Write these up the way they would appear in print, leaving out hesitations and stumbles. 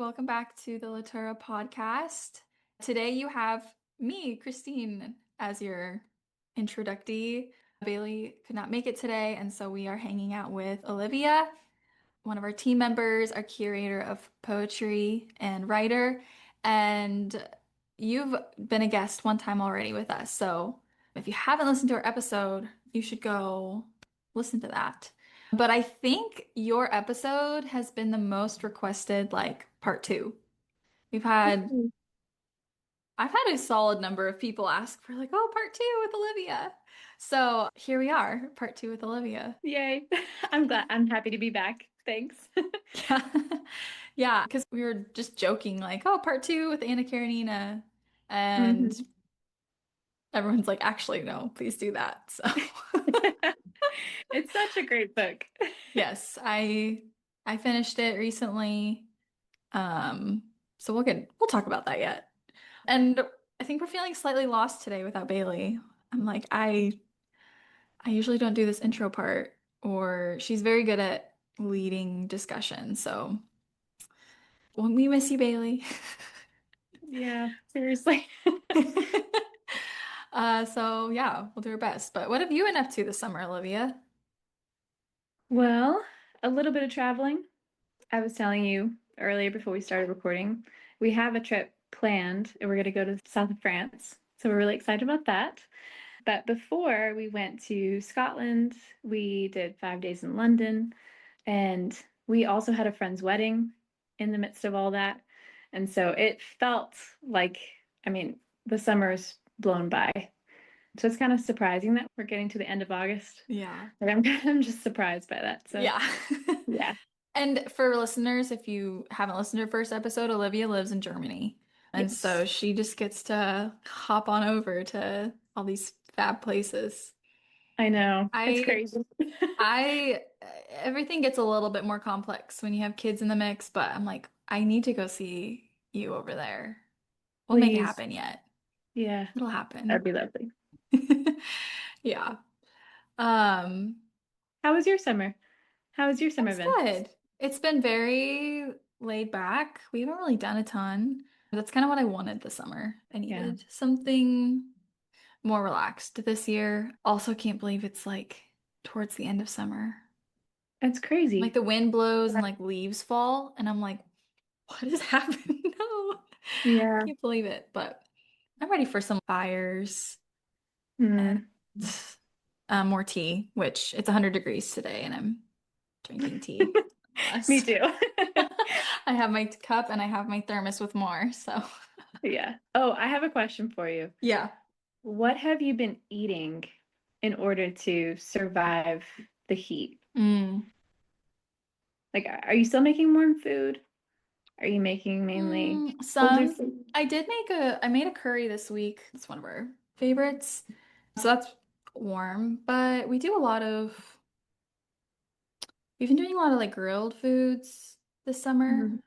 welcome back to the Litera podcast. Today you have me, Kristine, as your introductee. Bailey could not make it today, and so we are hanging out with Olivia, one of our team members, our curator of poetry and writer. And you've been a guest one time already with us. So if you haven't listened to our episode, you should go listen to that. But I think your episode has been the most requested, like part two. We've had, Mhm. I've had a solid number of people ask for like, oh, part two with Olivia. So here we are, part two with Olivia. Yay. I'm glad. I'm happy to be back. Thanks. Yeah. Yeah, because we were just joking, like, oh, part two with Anna Karenina. And hmm everyone's like, actually, no, please do that. So It's such a great book. yes, I finished it recently. So we'll talk about that yet. And I think we're feeling slightly lost today without Bailey. I'm like, I usually don't do this intro part, or she's very good at leading discussion. So when we miss you, Bailey. Yeah, seriously. So yeah, we'll do our best. But what have you been up to this summer, Olivia? Well, a little bit of traveling. I was telling you earlier before we started recording, we have a trip planned and we're going to go to the south of France. So we're really excited about that. But before we went to Scotland, we did 5 days in London, and we also had a friend's wedding in the midst of all that. And so it felt like, I mean, the summer's blown by. So it's kind of surprising that we're getting to the end of August. Yeah. Like I'm just surprised by that. So Yeah. yeah. And for listeners, if you haven't listened to her first episode, Olivia lives in Germany. And so Yes. she just gets to hop on over to all these fab places. I know. It's I, crazy. everything gets a little bit more complex when you have kids in the mix, but I'm like, I need to go see you over there. We'll make it Please. happen yet. Yeah, It'll that'd happen. be lovely. Yeah. Um, How was your summer? How was your summer It's been? good. It's been very laid back. We haven't really done a ton. That's kind of what I wanted this summer. I Yeah. needed something more relaxed this year. Also, can't believe it's like towards the end of summer. It's Like crazy. the wind blows and like leaves fall, and I'm like, what is happening? No, Yeah. can't believe it. But I'm ready for some fires and Mm. more tea, which it's 100 degrees today, and I'm drinking tea. Me Less. too. I have my cup and I have my thermos with more. So, Yeah. Oh, I have a question for you. yeah. What have you been eating in order to survive the heat? Mm. Like, are you still making warm food? Are you making mainly colder Some. food? I made a curry this week. It's one of our favorites. So that's warm, but we've been doing a lot of like grilled foods this summer Mhm.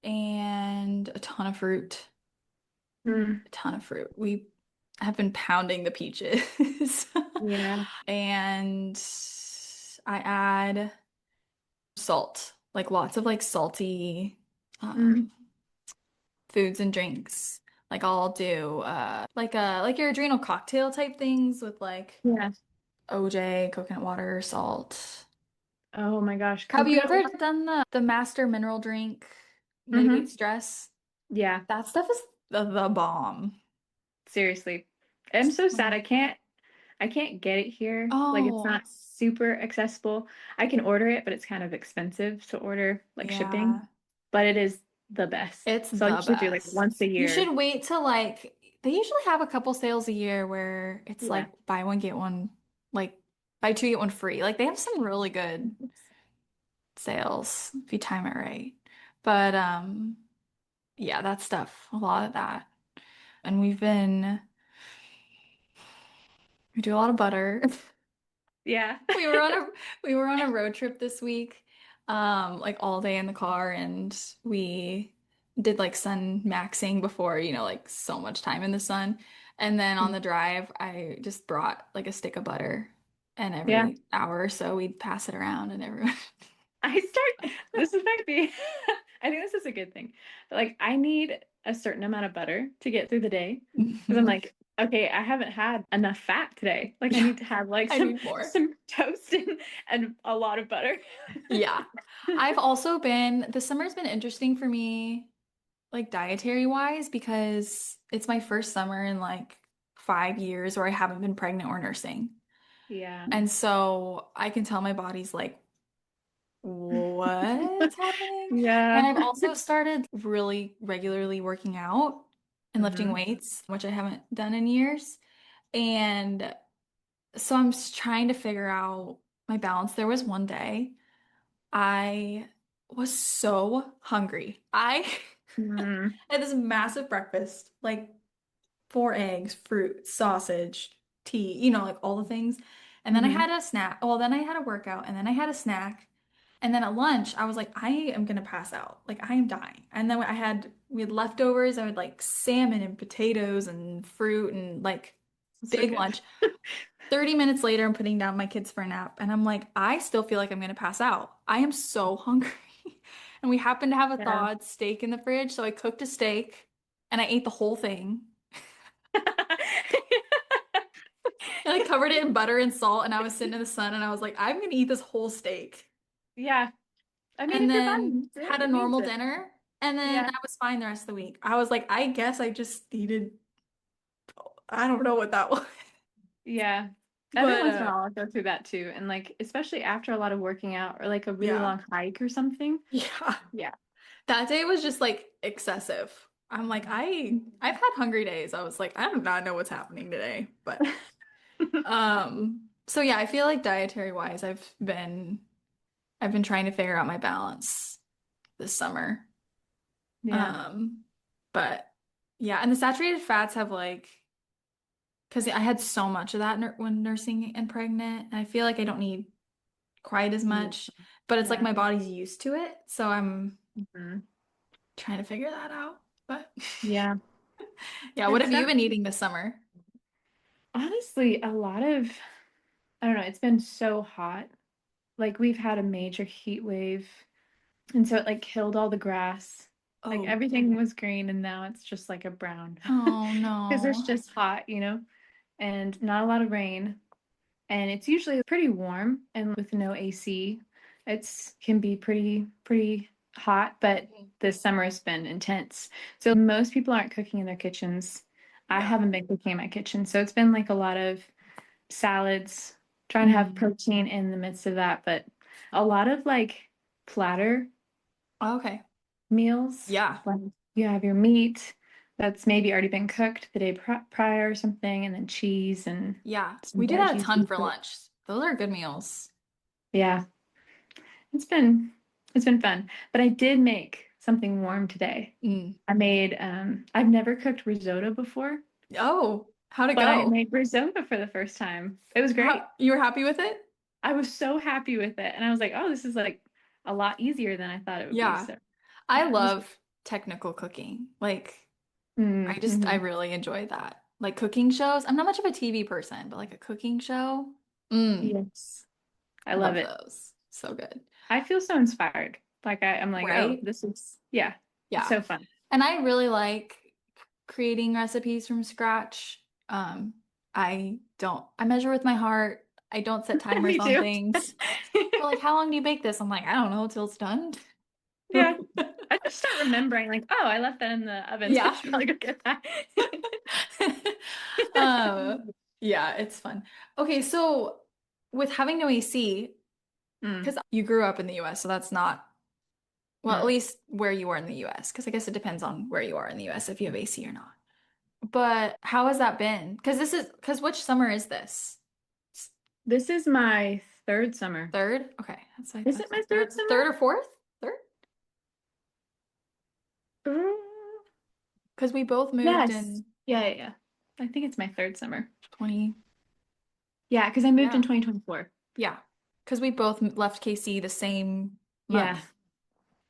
and a ton of fruit. Mm. A ton of fruit. We have been pounding the peaches. Yeah. And I add salt, like lots of like salty Mm. um foods and drinks. Like I'll do like your adrenal cocktail type things with like Yeah. OJ, coconut water, salt. Oh my gosh, Have you coconut ever water. done the Master mineral drink mitigate hmm stress? Yeah, That stuff is the bomb. seriously. I'm so sad Oh, I can't get it here. Like it's oh, not super accessible. I can order it, but it's kind of expensive to order, like shipping. yeah. But it is the best. It's So I the usually do like best. once a You year. should wait till like they usually have a couple sales a year where it's Yeah. like buy one get one, like buy two get one free. Like they have some really good sales if you time it right. But yeah, that stuff, a lot of that. And we do a lot of butter. Yeah. We were on a we were on a road trip this week, like all day in the car, and we did like sun maxing before, like so much time in the sun. And then on the drive, I just brought like a stick of butter, and Yeah. every hour or so we'd pass it around and everyone. This might be, I think this is a good thing. Like, I need a certain amount of butter to get through the day. Because I'm like, okay, I haven't had enough fat today. Like, I Yeah, need to have like I need more. some toast and a lot of butter. Yeah. I've also this summer's been interesting for me, like dietary wise, because it's my first summer in like 5 years where I haven't been pregnant or nursing. Yeah. And so I can tell my body's like, what's happening? Yeah. And I've also started really regularly working out and lifting Hmm. weights, which I haven't done in years. And so I'm just trying to figure out my balance. There was one day I was so hungry. I Mm-hmm. had this massive breakfast, like 4 eggs, fruit, sausage, tea, like all the things. And then I Hmm. had a snack. Well, then I had a workout, and then I had a snack. And then at lunch, I was like, I am gonna pass out. Like I am dying. And then we had leftovers. I had like salmon and potatoes and fruit and like So big good. lunch. 30 minutes later, I'm putting down my kids for a nap, and I'm like, I still feel like I'm gonna pass out. I am so hungry. And we happened to have a Yeah. thawed steak in the fridge, so I cooked a steak and I ate the whole thing. I like covered it in butter and salt, and I was sitting in the sun, and I was like, I'm gonna eat this whole steak. Yeah. I mean, And if your body then needs it, had a it needs normal it. dinner, and then Yeah. I was fine the rest of the week. I was like, I guess I just needed, I don't know what that was. Yeah. Every But once in a while I'll go through that too. And like, especially after a lot of working out or like a really yeah. long hike or something. Yeah. Yeah. That day was just like excessive. I'm like, I've had hungry days. I was like, I do not know what's happening today. But so yeah, I feel like dietary wise, I've been trying to figure out my balance this summer. Yeah. Um, but yeah, and the saturated fats have like, because I had so much of that when nursing and pregnant, and I feel like I don't need quite as Yeah. much, but it's like Yeah. my body's used to it, so I'm Mhm. trying to figure that out. But Yeah. yeah, what It's have you been definitely, eating this summer? honestly, a lot of, I don't know, it's been so hot. Like we've had a major heat wave. And so it like killed all the grass. Like Oh, everything was green and now it's just like a brown. oh Because it's no. just hot, and not a lot of rain. And it's usually pretty warm and with no AC. It's can be pretty hot, but Mhm. this summer has been intense. So most people aren't cooking in their kitchens. I Yeah. haven't been cooking in my kitchen. So it's been like a lot of salads, trying to have Mm. protein in the midst of that, but a lot of like platter Okay. meals. Yeah. Like you have your meat that's maybe already been cooked the day prior or something, and then cheese and Yeah. some We do that a veggies. ton for lunch. Those are good meals. Yeah, it's been it's been fun. But I did make something warm today. Mm. I made I've never cooked risotto before, Oh, how'd it but I go? made risotto for the first time. It was How, great. you were happy with it? I was so happy with it, and I was like, "Oh, this is like a lot easier than I thought it would be." Yeah. So, I yeah, it was good. love technical cooking. Like, I Mm-hmm. really enjoy that. Like cooking shows. I'm not much of a TV person, but like a cooking show, mm, Yes, I love love it. those. So good. I feel so inspired. Like I'm like, oh, Right? this is yeah, it's Yeah. so fun. And I really like creating recipes from scratch. I measure with my heart. I don't set timers Me on too. things. They're like, how long do you bake this? I'm like, I don't know till it's done. Yeah. I just start remembering like, oh, I left that in the oven, so I Yeah. should probably go get that. Uh, yeah, it's fun. Okay, so with having no AC, Mm, because you grew up in the US, so that's not, well, at mm. least where you are in the US, because I guess it depends on where you are in the US if you have AC or not. But how has that been? Because which summer is this? This is my third summer. Third? Okay, that's I Is thought it it my was third third, summer? third or fourth? Third? Mm, Because we both moved yes. in Yeah, yeah, yeah. I think it's my third summer. 20, Yeah, because I moved in yeah, 2024. yeah. Because we both left KC the same Yeah. month.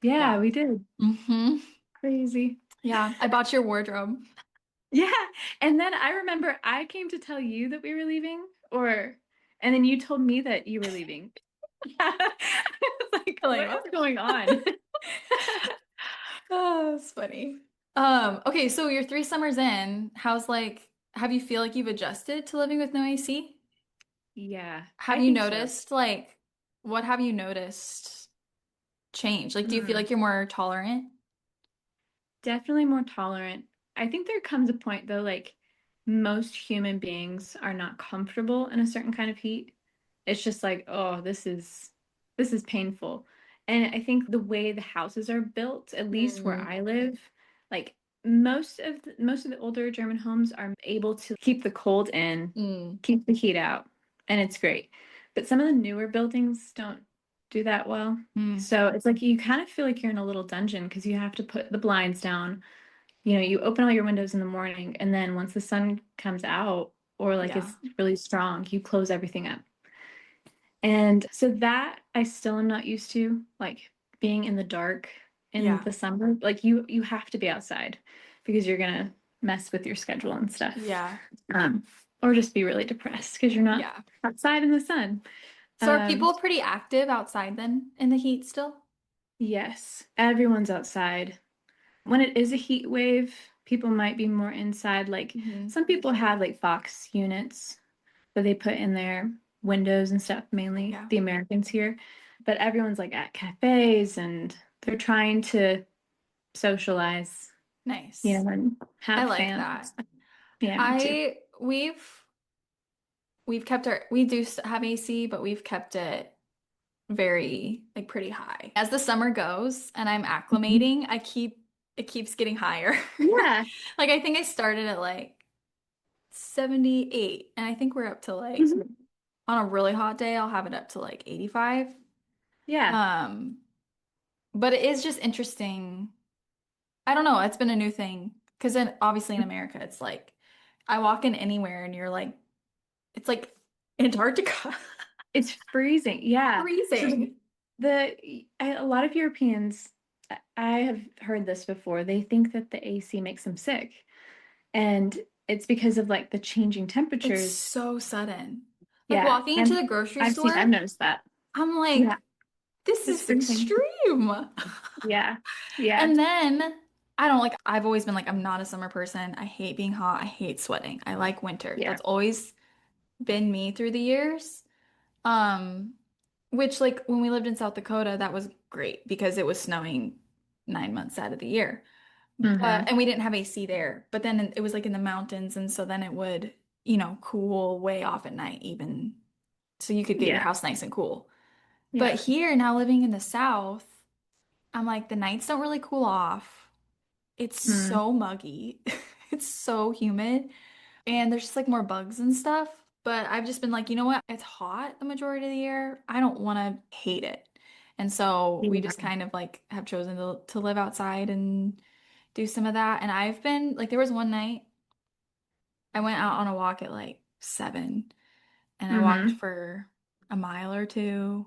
Yeah, Yeah. we did. Mm-hmm. Crazy. Yeah, I bought your wardrobe. Yeah. And then I remember I came to tell you that we were leaving, and then you told me that you were leaving. I was like, Like, what what? is going on? Oh, it's funny. Okay, so you're 3 summers in. How's like, have you feel like you've adjusted to living with no AC? Yeah, Have I you think so. noticed, like, what have you noticed change? Like, do you feel Mm, like you're more tolerant? definitely more tolerant. I think there comes a point though, like most human beings are not comfortable in a certain kind of heat. It's just like, oh, this is painful. And I think the way the houses are built, at least where Mm, I live, like most of the older German homes are able to keep the cold in, mm, keep the heat out, and it's great. But some of the newer buildings don't do that well. mm. So it's like you kind of feel like you're in a little dungeon because you have to put the blinds down. You open all your windows in the morning, and then once the sun comes out or like Yeah, is really strong, you close everything up. And so that I still am not used to, like being in the dark in yeah, the summer. Like you have to be outside because you're gonna mess with your schedule and stuff. yeah, Um, or just be really depressed because you're not yeah. outside in the sun. So are Um, people pretty active outside then in the heat still? yes, everyone's outside. When it is a heat wave, people might be more inside. Like Hmm. some people have like box units that they put in their windows and stuff, mainly Yeah, the Americans here. But everyone's like at cafes and they're trying to socialize, nice. and I have like fans. that. Yeah, me too. I we've kept we do have AC, but we've kept it very like pretty high. As the summer goes and I'm Mhm. acclimating, it keeps getting higher. Yeah. Like I think I started at like 78 and I think we're up to like Mhm. on a really hot day I'll have it up to like 85. Yeah. Um but it is just interesting. I don't know, it's been a new thing because then obviously in America it's like I walk in anywhere and you're like it's like Antarctica. It's freezing. Yeah. So Freezing. a lot of Europeans, I have heard this before, they think that the AC makes them sick. And it's because of like the changing It's temperatures. so sudden. Like Yeah. walking into And the grocery I've store, noticed that. I'm Yeah. like, this It's is freezing. extreme. Yeah. Yeah. And then I don't like, I've always been like, I'm not a summer person. I hate being hot. I hate sweating. I like winter. Yeah. That's always been me through the years. Um, which like when we lived in South Dakota, that was great because it was snowing 9 months out of the year. But Hmm. and we didn't have AC there. But then it was like in the mountains, and so then it would, cool way off at night even. So you could get your Yeah. house nice and cool. But Yeah. here, now living in the South, I'm like, the nights don't really cool off. It's Mm. so muggy. It's so humid. And there's just like more bugs and stuff. But I've just been like, you know what? It's hot the majority of the year. I don't want to hate it. And so we just Yeah. kind of like have chosen to live outside and do some of that. And I've been like, there was one night I went out on a walk at like 7 and I walked Hmm. for a mile or two.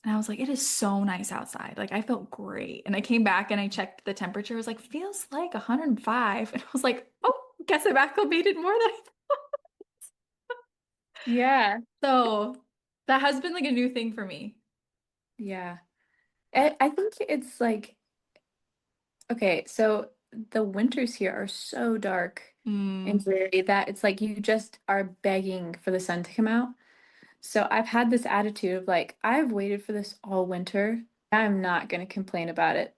And I was like, it is so nice outside. Like I felt great. And I came back and I checked the temperature. It was like, feels like 105. And I was like, oh, guess I've acclimated more than I thought. Yeah. So that has been like a new thing for me. Yeah. But I think it's like, okay, so the winters here are so dark and mm, dreary that it's like you just are begging for the sun to come out. So I've had this attitude of like, I've waited for this all winter. I'm not going to complain about it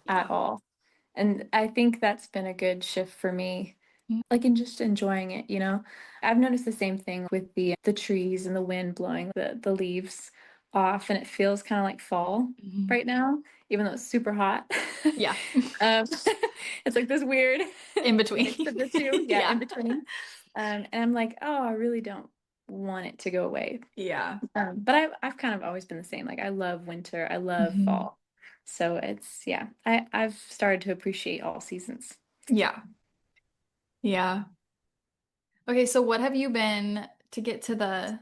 at yeah. all. And I think that's been a good shift for me, Mm, like in just enjoying it. I've noticed the same thing with the trees and the wind blowing the leaves off, and it feels kind of like fall mhm. right now, even though it's super hot. Yeah. Um, it's like this weird In mix between. of the two, yeah, in Yeah. between. And I'm like, oh, I really don't want it to go away. Yeah. But I've kind of always been the same. Like I love winter, I love Mhm. fall. So it's yeah, I've started to appreciate all seasons. Yeah. Yeah. Okay, so what have you been to get to the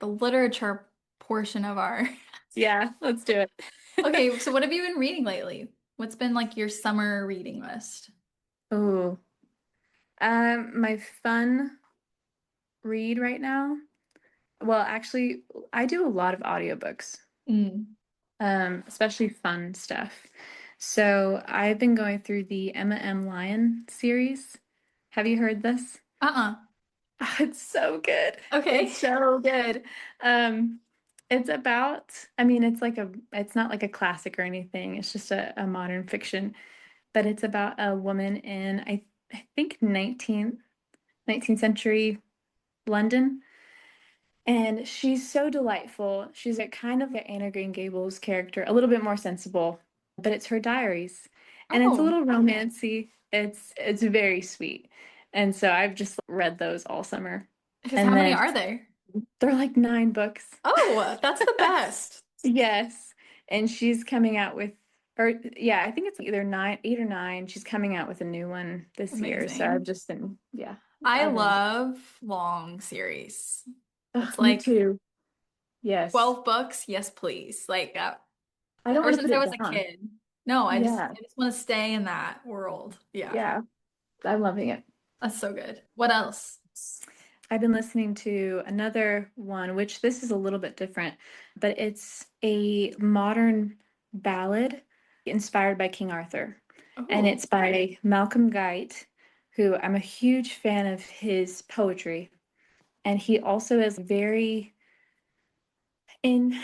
literature portion of our Yeah, let's do it. Okay, so what have you been reading lately? What's been like your summer reading list? Oh, my fun read right now. Well, actually, I do a lot of audiobooks. Mm. especially fun stuff. So I've been going through the Emma M. Lyon series. Have you heard this? Uh-uh. Oh, it's so good. Okay. It's so good. Um, it's about, I mean, it's not like a classic or anything. It's just a modern fiction, but it's about a woman in, I think 19th century London. And she's so delightful. She's a kind of like Anna Green Gables character, a little bit more sensible, but it's her diaries. And it's a Oh, little romancy. It's very sweet. And so I've just read those all summer. because how And many then are there? they're like 9 books. Oh, that's the best. Yes. And she's coming out with, or yeah, I think it's either 8 or 9. She's coming out with a new one this year. So I've Amazing. just been, yeah, I I've been enjoying. love long series. That's Ugh, me like too. Yes. 12 books. Yes, please. Like, I don't ever want to since put I it was a down. kid. No, Yeah. I just want to stay in that world. Yeah, Yeah. I'm loving it. that's so good. What else? I've been listening to another one, which this is a little bit different, but it's a modern ballad inspired by King Arthur. And Oh, it's by Malcolm Guite, who I'm a huge fan of his poetry. And he also is in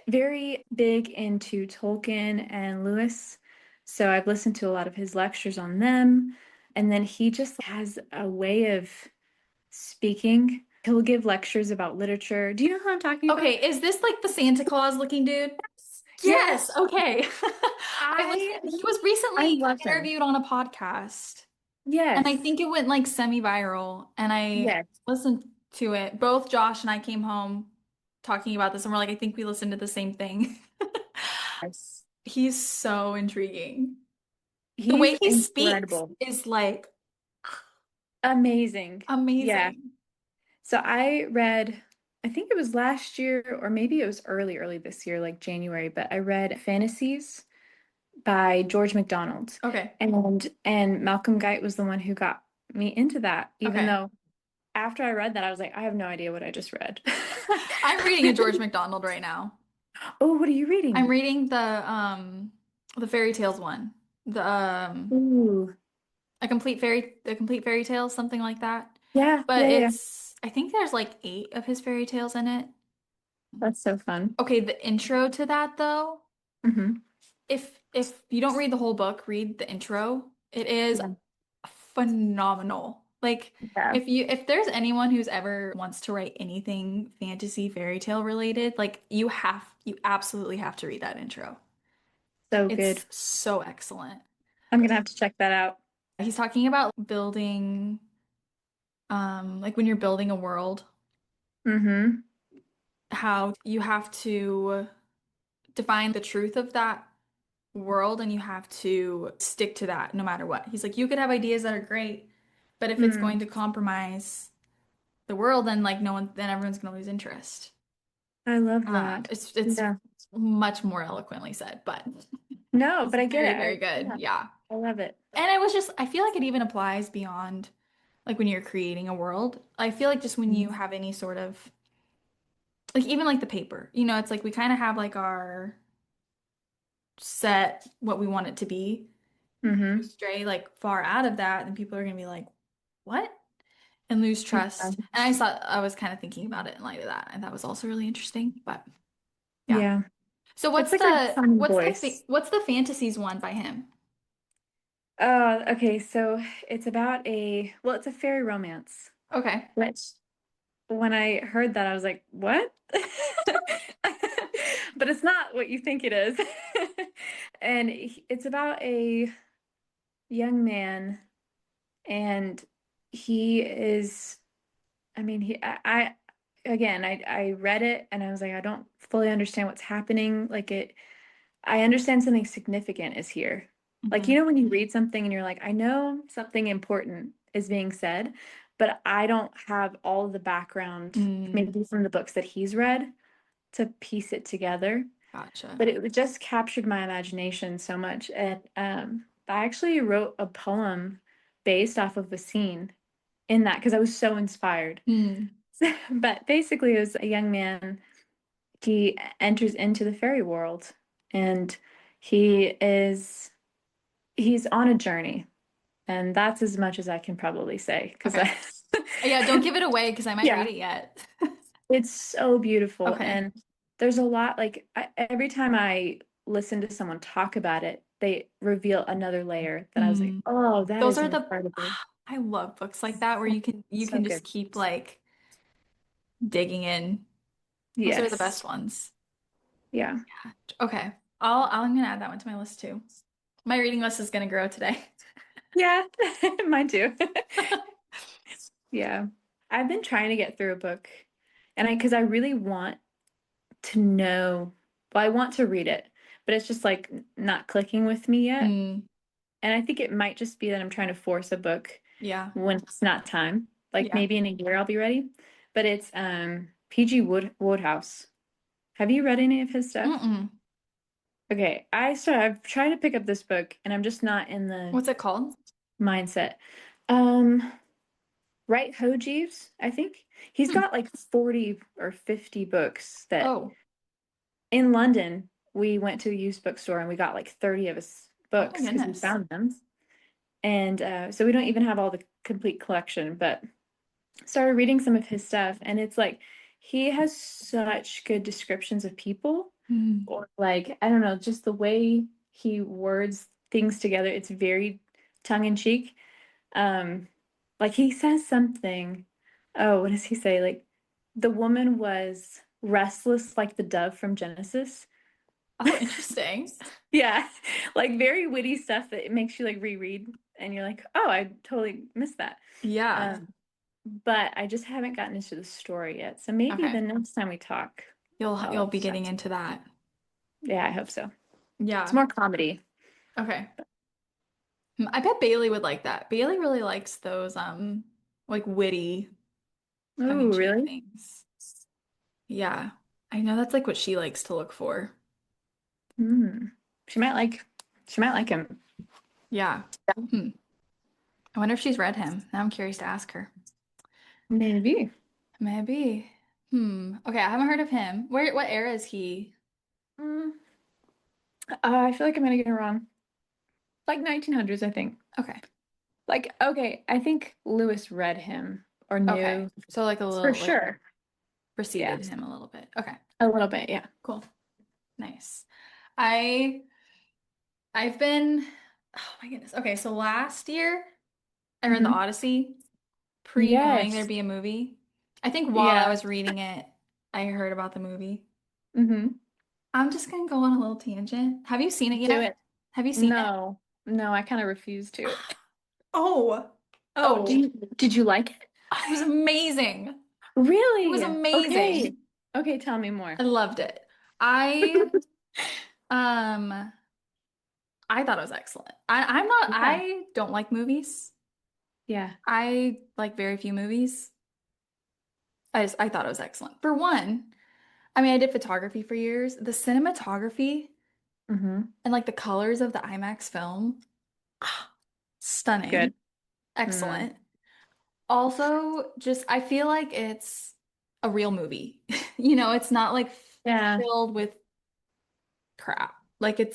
very big into Tolkien and Lewis. So I've listened to a lot of his lectures on them. And then he just has a way of speaking. He'll give lectures about literature. Do you know who I'm talking about? okay. Is this like the Santa Claus looking dude? Yes. Yes, Okay. I I listened. He was I recently love him. interviewed on a podcast, and I Yes. think it went like semi-viral. And I Yes. listened to it. Both Josh and I came home talking about this, and we're like, I think we listened to the same thing. Yes. He's so intriguing. The He's way he speaks incredible. is like Amazing. Yeah. amazing. So I read, I think it was last year or maybe it was early this year, like January, but I read Fantasies by George MacDonald. Okay. And Malcolm Guite was the one who got me into that, even Okay. though after I read that, I was like, I have no idea what I just read. I'm reading a George MacDonald right now. Oh, what are you I'm reading? reading the fairy tales one. The Ooh, a complete fairy tale, something like that. yeah, But yeah, yeah. it's I think there's like 8 of his fairy tales in it. That's so fun. Okay, the intro to that though, Hmm. if you don't read the whole book, read the intro. It is Yeah, phenomenal. Like yeah, if there's anyone who's ever wants to write anything fantasy fairy tale related, like you absolutely have to read that intro. so good. It's so excellent. I'm gonna have to check that out. He's talking about building like when you're building a world, Hmm. how you have to define the truth of that world and you have to stick to that no matter what. He's like, you could have ideas that are great, but if it's Mm, going to compromise the world, then like no one, then everyone's gonna lose interest. I love that. It's Yeah. much more eloquently said, but No, it's but I get very, it. very good. Yeah, Yeah. I love it. And I feel like it even applies beyond like when you're creating a world. I feel like just when you have any sort of like even like the paper, it's like we kind of have like our set what we want it to be. If you Hmm. stray like far out of that, then people are gonna be like, what? And lose Yeah. trust. And I thought I was kind of thinking about it in light of that, and that was also really interesting. But yeah. Yeah. So It's like a fun voice. what's the fantasies one by him? Okay, so it's about it's a fairy romance, Okay. which when I heard that, I was like, what? But it's not what you think it is. And it's about a young man, and he is, I mean, again, I read it and I was like, I don't fully understand what's happening. I understand something significant is here. Like, Hmm. when you read something and you're like, I know something important is being said, but I don't have all the background, Mm, maybe from the books that he's read, to piece it together. gotcha. But it just captured my imagination so much. And I actually wrote a poem based off of a scene in that because I was so inspired. Mm. But basically, it was a young man. He enters into the fairy world and he is he's on a journey, and that's as much as I can probably say because Okay. I Yeah, don't give it away because I might read yeah, it yet. it's so beautiful. Okay. And there's a lot, like every time I listen to someone talk about it, they reveal another layer that I was like, Mm. oh, that Those is are the incredible. I love books like that where you can So just good. keep like digging in. Those are the Yes. best ones. Yeah. Okay. I'm gonna add that one to my list too. My reading list is gonna grow today. Yeah. Mine too. Yeah. I've been trying to get through a book, and because I really want to know, well, I want to read it, but it's just like not clicking with me yet. Mm, And I think it might just be that I'm trying to force a book yeah. when it's not time. Like Yeah. maybe in a year I'll be ready. But it's PG Wodehouse. Have you read any of his stuff? Mm-mm. Okay, I've tried to pick up this book and I'm just not in the What's it called? mindset. Um, right Ho Jeeves, I think. He's Hmm. got like 40 or 50 books that Oh. in London we went to a used bookstore and we got like 30 of his Oh my books because we goodness. found them. And so we don't even have all the complete collection, but started reading some of his stuff, and it's like he has such good descriptions of people, Mm. or like, I don't know, just the way he words things together. It's very tongue in cheek. Um, like he says something, oh, what does he say? Like, the woman was restless like the dove from Genesis. Oh, interesting. Yeah, like very witty stuff that it makes you like reread, and you're like, oh, I totally missed that. Yeah. Um, but I just haven't gotten into the story yet. So maybe Okay. the next time we talk, You'll I'll be getting into that. yeah, I hope so. It's Yeah. more comedy. Okay. I bet Bailey would like that. Bailey really likes those like witty, Oh, tongue-in-cheek really? things. Yeah. I know that's like what she likes to look for. Hmm. She might like she might like him. Yeah. Hmm. I wonder if she's read him. Now I'm curious to ask her. Maybe. Maybe. Hmm. Okay, I haven't heard of him. What era is he? Mm. I feel like I'm gonna get it wrong. Like 1900s, I think. Okay. Like, okay, I think Lewis read him or Okay. knew So like a for little like sure. Yeah, preceded him a little bit. Okay. a little bit. Yeah. Cool. Nice. I I've been oh my goodness. Okay, so last year I read the Hmm. Odyssey pre-knowing there'd Yes. be a movie. I think while I Yeah. was reading it, I heard about the movie. Hmm. I'm just gonna go on a little tangent. Have you seen it Do yet? it. Have you seen it? No. No, I kind of refuse to. Oh, Oh, oh, did you like it? it was amazing. It was Really? Okay. amazing. Okay, tell me more. I loved it. I um I thought it was excellent. Yeah. I don't like movies. Yeah. I like very few movies. I thought it was excellent. For one, I mean I did photography for years. The cinematography Hmm. and like the colors of the IMAX film, stunning. Good. Mm. Excellent. Also, just I feel like it's a real movie. You know, it's not like Yeah. filled with crap. Like it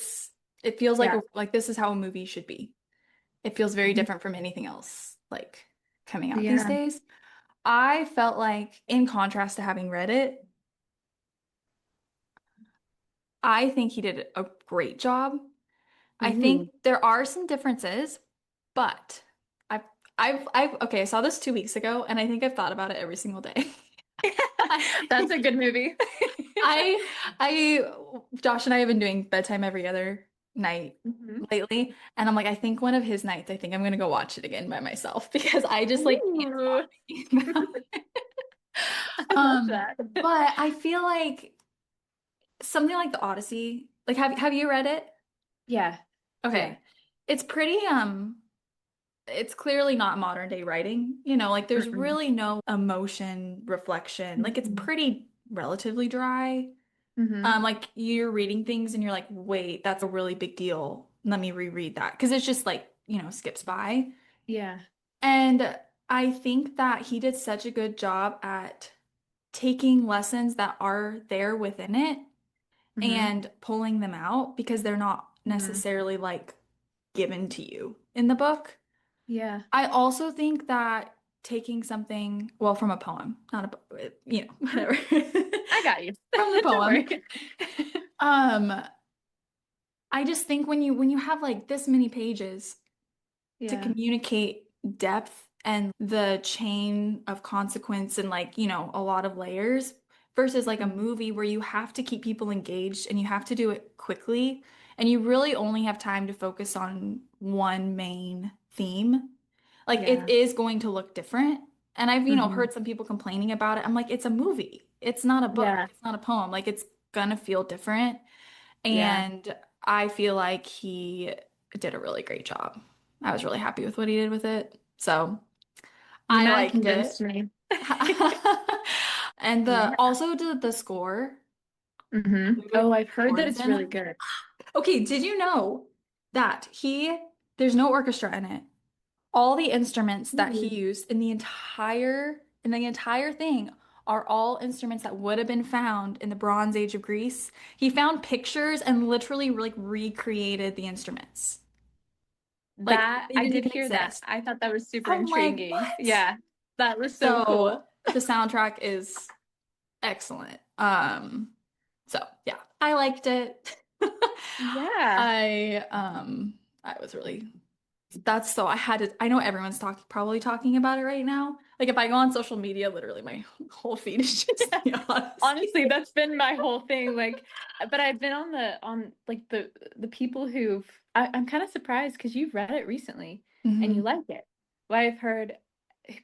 feels like Yeah. like this is how a movie should be. It feels very Mhm. different from anything else like coming out these Yeah. days. I felt like in contrast to having read it, I think he did a great job. I think Ooh. there are some differences, but I've okay, I saw this 2 weeks ago and I think I've thought about it every single day. That's a good movie. I, Josh and I have been doing bedtime every other night Hmm. lately, and I'm like, I think one of his nights, I think I'm gonna go watch it again by myself because I just like can't Ooh. stop thinking about it. I love that. But I feel like something like the Odyssey, like have you read it? Yeah. Yeah. Okay. It's pretty it's clearly not modern day writing, you know, like there's Mm-mm. really no emotion, reflection. Like it's pretty relatively dry. Hmm. Like you're reading things and you're like, wait, that's a really big deal. Let me reread that. Because it's just like, skips by. Yeah. And I think that he did such a good job at taking lessons that are there within it Mm-hmm. and pulling them out because they're not Mm-hmm. necessarily like given to you in the book. Yeah. I also think that taking something, well, from a poem, not a, whatever, I got you. from the Don't poem. worry. Um, I just think when you have like this many pages to Yeah. communicate depth and the chain of consequence and like, a lot of layers versus like a Mhm. movie where you have to keep people engaged and you have to do it quickly and you really only have time to focus on one main theme. Like it Yeah. is going to look different. And I've, Hmm. heard some people complaining about it. I'm like, it's a movie. It's not a book. Yeah. It's not a poem. Like it's gonna feel different. Yeah. And I feel like he did a really great job. I was really happy with what he did with it. So You I now liked convinced it. me. And Yeah. the score, Ludwig Oh, I've heard that it's really Göransson. good. Okay, did you know that there's no orchestra in it? All the instruments that he Ooh. used in the entire thing are all instruments that would have been found in the Bronze Age of Greece. He found pictures and literally like recreated the instruments. Like That they I didn't did even hear that. exist. I thought that was super I'm like, intriguing. what? Yeah. That was so So cool. the soundtrack is excellent. So yeah, I liked it. Yeah. I was really that's so I know everyone's probably talking about it right now. Like if I go on social media, literally my whole feed is just the Odyssey. Honestly, that's been my whole thing. Like, but I've been on like the people I'm kind of surprised because you've read it recently and you Hmm. like it. Well, I've heard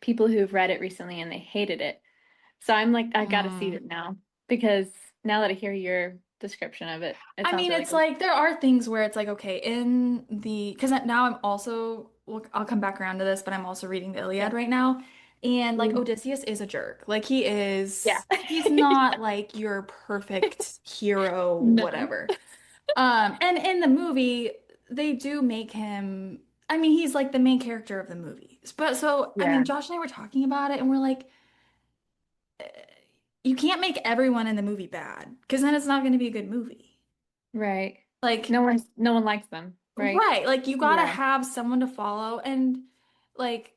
people who've read it recently and they hated it. So I'm like, I gotta see Mm. it now because now that I hear your description of it, it I sounds mean, really it's good. like there are things where it's like, okay, because now I'm also, well, I'll come back around to this, but I'm also reading the Iliad Yeah. right now. And like Ooh. Odysseus is a jerk. Like Yeah. he's not like your perfect hero, No. whatever. And in the movie, they do make him, I mean, he's like the main character of the movie. But so, I mean, Yeah. Josh and I were talking about it and we're like, you can't make everyone in the movie bad because then it's not going to be a good movie. Right. Like, No one likes them, right? right, like you gotta Yeah. have someone to follow and like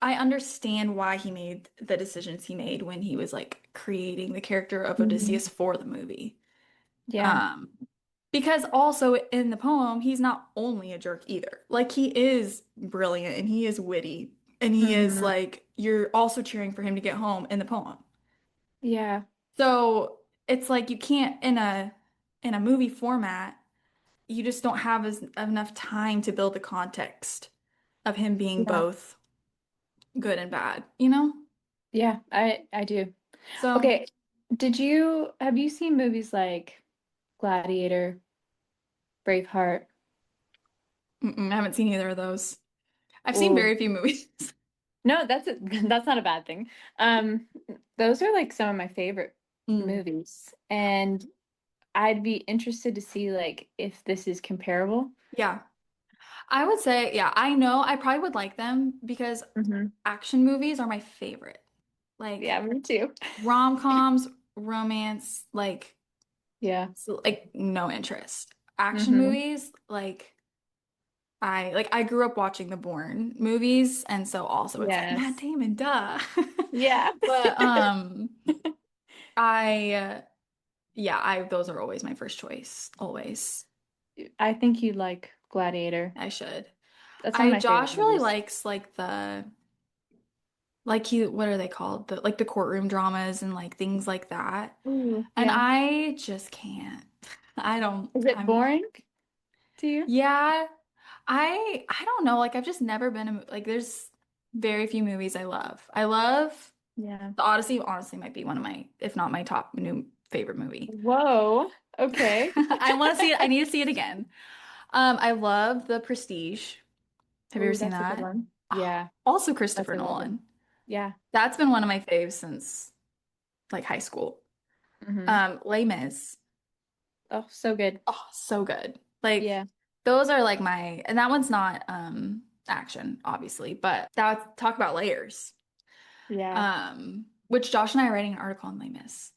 I understand why he made the decisions he made when he was like creating the character of Hmm. Odysseus for the movie. Yeah. Um, because also in the poem, he's not only a jerk either. Like he is brilliant and he is witty and he is Hmm. like you're also cheering for him to get home in the poem. Yeah. So it's like you can't in a movie format, you just don't have enough time to build the context of him being Yeah. both good and bad, you know? Yeah. I do. So, Okay. Have you seen movies like Gladiator, Braveheart? I haven't seen either of those. I've seen Oh, very few movies. no, that's not a bad thing. Um, those are like some of my favorite Mm. movies, and I'd be interested to see like if this is comparable. Yeah. I would say, yeah, I know I probably would like them because Hmm. action movies are my favorite. Like Yeah, me too. rom-coms, romance, like Yeah. no interest. Action Hmm. movies, I grew up watching the Bourne movies, and so also it's like Matt Yes. Damon, duh. Yeah. But I yeah, I those are always my first choice. Always. I think you'd like Gladiator. I should. That's one of I my favorite Josh really movies. likes like what are they called? The courtroom dramas and like things like that. Ooh, And yeah. I just can't. I don't Is it I'm boring to you? yeah. I don't know, like I've just never been like there's very few movies I love. I love Yeah. The Odyssey honestly might be one of my, if not my top new favorite movie. Whoa. Okay. I want to see it. I need to see it again. I love The Prestige. Have you ever Oh, seen that's a good that? one. Oh, Yeah, also that's Christopher a good one. Nolan. Yeah. That's been one of my faves since like high school. Hmm. Les Mis. Oh, so good. Oh, so good. Like Yeah. those are like and that one's not action, obviously, but that talk about layers. Yeah. Which Josh and I are writing an article on Les Mis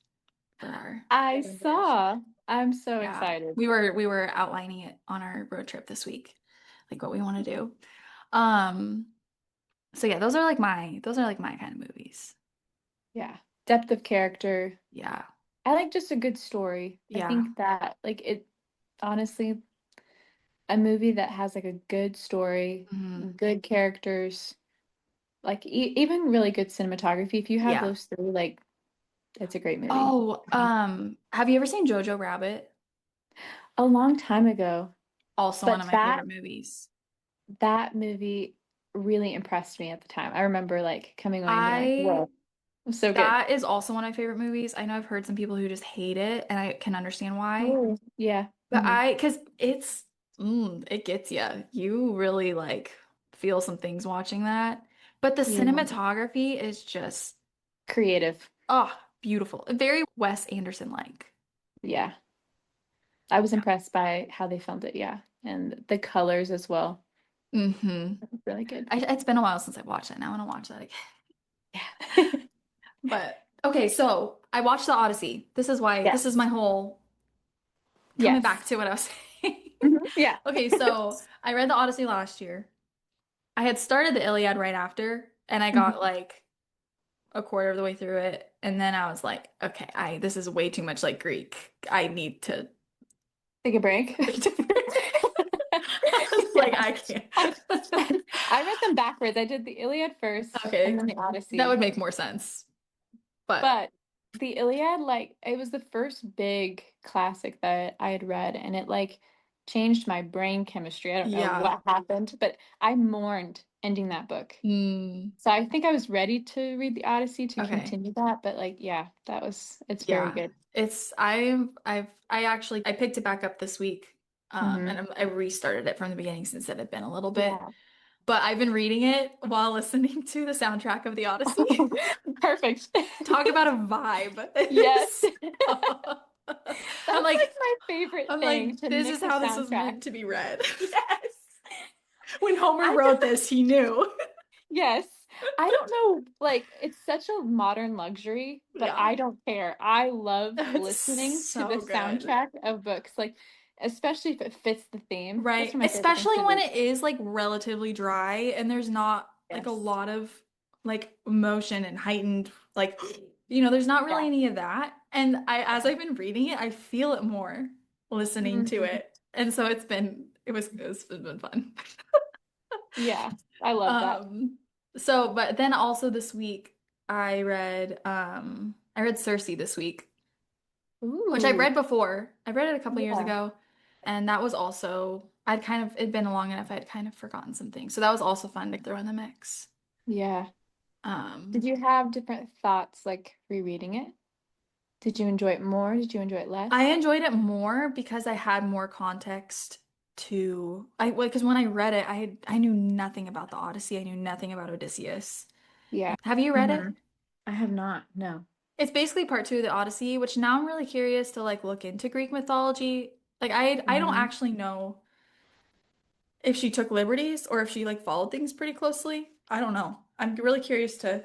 for our I graduation. saw. I'm so Yeah. excited. We were outlining it on our road trip this week, like what we want to do. Um, so yeah, those are like my kind of movies. Yeah. Depth of character. Yeah. I like just a good story. I Yeah. think that like it honestly, a movie that has like a good story, Mhm. good characters, like even really good cinematography. If you have Yeah. those three, like it's a great movie. Oh, have you ever seen Jojo Rabbit? A long time ago, Also one but of my that favorite movies. that movie really impressed me at the time. I remember like coming away and being like, I "Whoa, it was so good." That is also one of my favorite movies. I know I've heard some people who just hate it, and I can understand why. Oh, yeah. But Hmm. because it gets you. You really like feel some things watching that. But the Yeah. cinematography is just, Creative. oh, beautiful. Very Wes Anderson-like. Yeah. I was impressed by how they filmed it, yeah. And the colors as well. Mm-hmm. Really good. It's been a while since I watched it. Now I want to watch that again. Yeah. But okay, so I watched the Odyssey. This is Yes. my whole coming back Yes. to what I was saying. Yeah. Okay, so I read the Odyssey last year. I had started the Iliad right after, and I got Mhm. like a quarter of the way through it, and then I was like, okay, I this is way too much like Greek. I need to Take a read break. something different. I was like, I Yes. can't. I read them backwards. I did the Iliad first and Okay, then the that would Odyssey. make more sense. But But the Iliad, like, it was the first big classic that I had read, and it like changed my brain chemistry. I don't know yeah. what happened, but I mourned ending that book. Mm, So I think I was ready to read the Odyssey to okay. continue that, but like, yeah, it's very Yeah. good. I actually I picked it back up this week. Hmm. And I restarted it from the beginning since it had been a little bit. Yeah. But I've been reading it while listening to the soundtrack of the Odyssey. Perfect. Talk about a vibe. Yes. I'm That's like like, my favorite I'm thing like, to this is mix a how this was soundtrack. meant to be read. Yes. When Homer I wrote don't, this, he knew. yes. I don't know, like it's such a modern luxury, but Yeah. I don't care. I love It's listening to the so good. soundtrack of books, like especially if it fits the theme. That's Right. one of my favorite things Especially to when read. it is like relatively dry and there's not like a Yes. lot of like emotion and heightened like there's not really Yeah. any of that. And as I've been reading it, I feel it more listening to Mhm. it. And so it's been fun. Yeah. I love that. Um but then also this week I read Circe this week, which I've Ooh. read before. I read it a couple years Yeah. ago, and that was also it'd been long enough I'd kind of forgotten some things. So that was also fun to throw in the mix. Yeah. Did Um, you have different thoughts like rereading it? Did you enjoy it more? Did you enjoy it I less? enjoyed it more because I had more context because when I read it, I knew nothing about the Odyssey. I knew nothing about Odysseus. Yeah. Have you read it? Hmm. I have not. No. It's basically part two of the Odyssey, which now I'm really curious to like look into Greek mythology. Like I don't Hmm. actually know if she took liberties or if she like followed things pretty closely. I don't know. I'm really curious to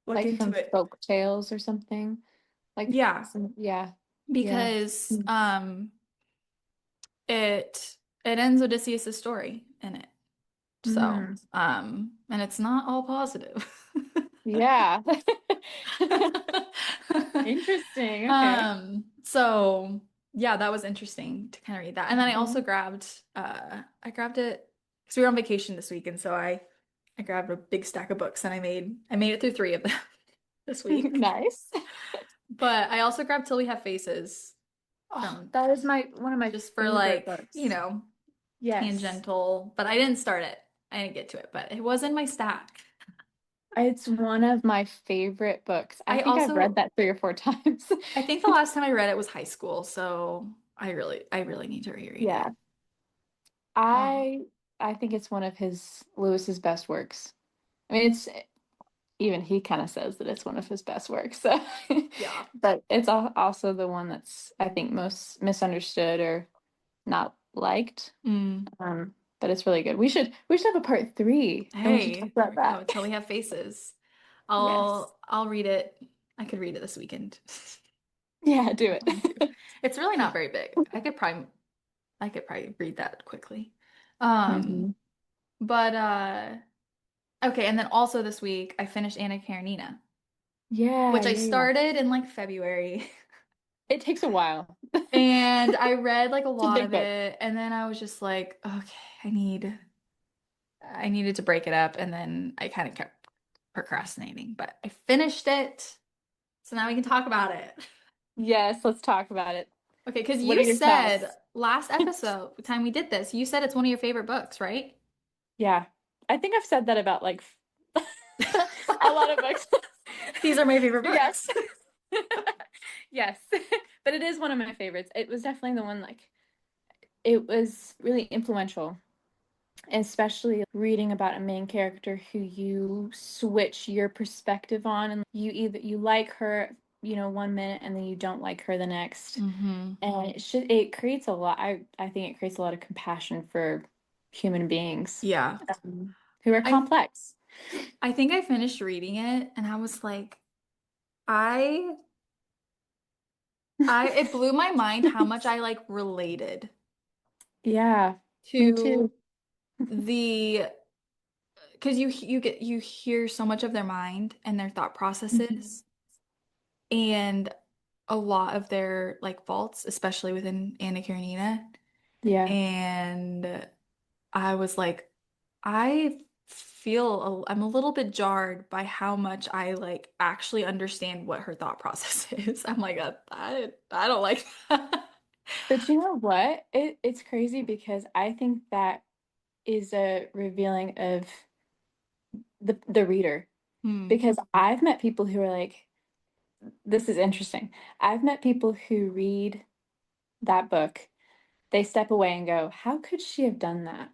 look Like into from it. folk tales or something. Like Yeah, some, yeah. Yeah. because Mm. it ends Odysseus' story in it. So, Mm. and it's not all positive. Yeah. Interesting. Okay. So yeah, that was interesting to kind of read that. And then I also Mhm. grabbed it because we were on vacation this week, and so I grabbed a big stack of books and I made it through three of them this week. Nice. But I also grabbed Till We Have Faces Oh, from that is my one of my just for favorite like, books. Yes. tangential, but I didn't start it. I didn't get to it, but it was in my stack. It's one of my favorite books. I I think I've read also that 3 or 4 times. I think the last time I read it was high school, so I really need to reread it. Yeah. Oh, I I think it's one of his Lewis's best works. I mean, it's even he kind of says that it's one of his best works. So, yeah. but it's also the one that's I think most misunderstood or not liked. Mm. But it's really good. We should have a part three, and we should talk Hey, there about we go. that. Till We Have Faces. Yes. I'll read it. I could read it this weekend. Yeah, do I'm going to. it. It's really not very big. I could probably read that quickly. Um, hmm but okay, and then also this week I finished Anna Karenina, Yeah, which I yeah, yeah. started in like February. It takes a while. And I read like a It's a lot big of book. it, and then I was just like, okay, I needed to break it up, and then I kind of kept procrastinating, but I finished it, so now we can talk about it. Yes, let's talk about it. Okay, because What are you your said thoughts? last episode, time we did this, you said it's one of your favorite books, right? Yeah. I think I've said that about like a lot of books. These are my favorite Yes. books. Yes. But it is one of my favorites. It was definitely the one like it was really influential, especially reading about a main character who you switch your perspective on and you like her, 1 minute and then you don't like her the next. Hmm. And it creates a lot I think it creates a lot of compassion for human beings Yeah. who are I complex. I think I finished reading it and I was like, I it blew my mind how much I like related Yeah, me to too. the because you hear so much of their mind and their thought Mhm. processes and a lot of their like faults, especially within Anna Karenina. Yeah. And I was like, I'm a little bit jarred by how much I like actually understand what her thought process is. I'm like, I don't like that. But you know what? It's crazy because I think that is a revealing of the reader. Hmm. Because I've met people who are like, this is interesting. I've met people who read that book, they step away and go, how could she have done that?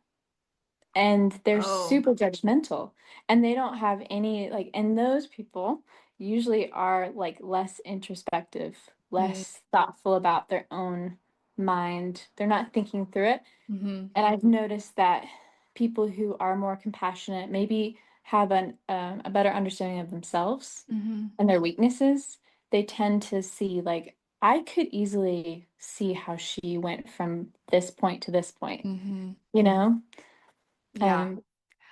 And they're Oh. super judgmental and they don't have any like and those people usually are like less introspective, Mm. less thoughtful about their own mind. They're not thinking through it. Hmm. And I've noticed that people who are more compassionate maybe have a better understanding of themselves Hmm. and their weaknesses. They tend to see like I could easily see how she went from this point to this point, Hmm. you know? Yeah. Um,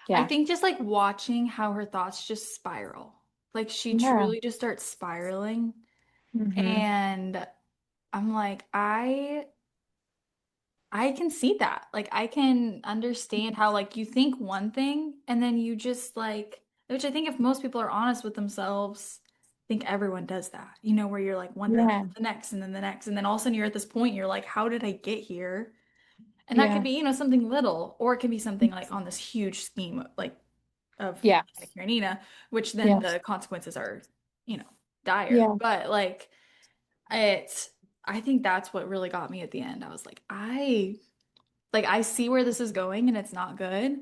I yeah. think just like watching how her thoughts just spiral. Like she Yeah. truly just starts spiraling. Mhm. And I'm like, I can see that. Like I can understand how like you think one thing and then you just like, which I think if most people are honest with themselves, I think everyone does that. You know, where you're like one thing, Yeah. the next, and then the next, and then all of a sudden you're at this point, you're like, how did I get here? And that could Yeah. be, something little, or it can be something like on this huge scheme, like of Anna Yes. Karenina, which then Yes. the consequences are, you know, dire. Yeah. But like it, I think that's what really got me at the end. I was like, I see where this is going and it's not good,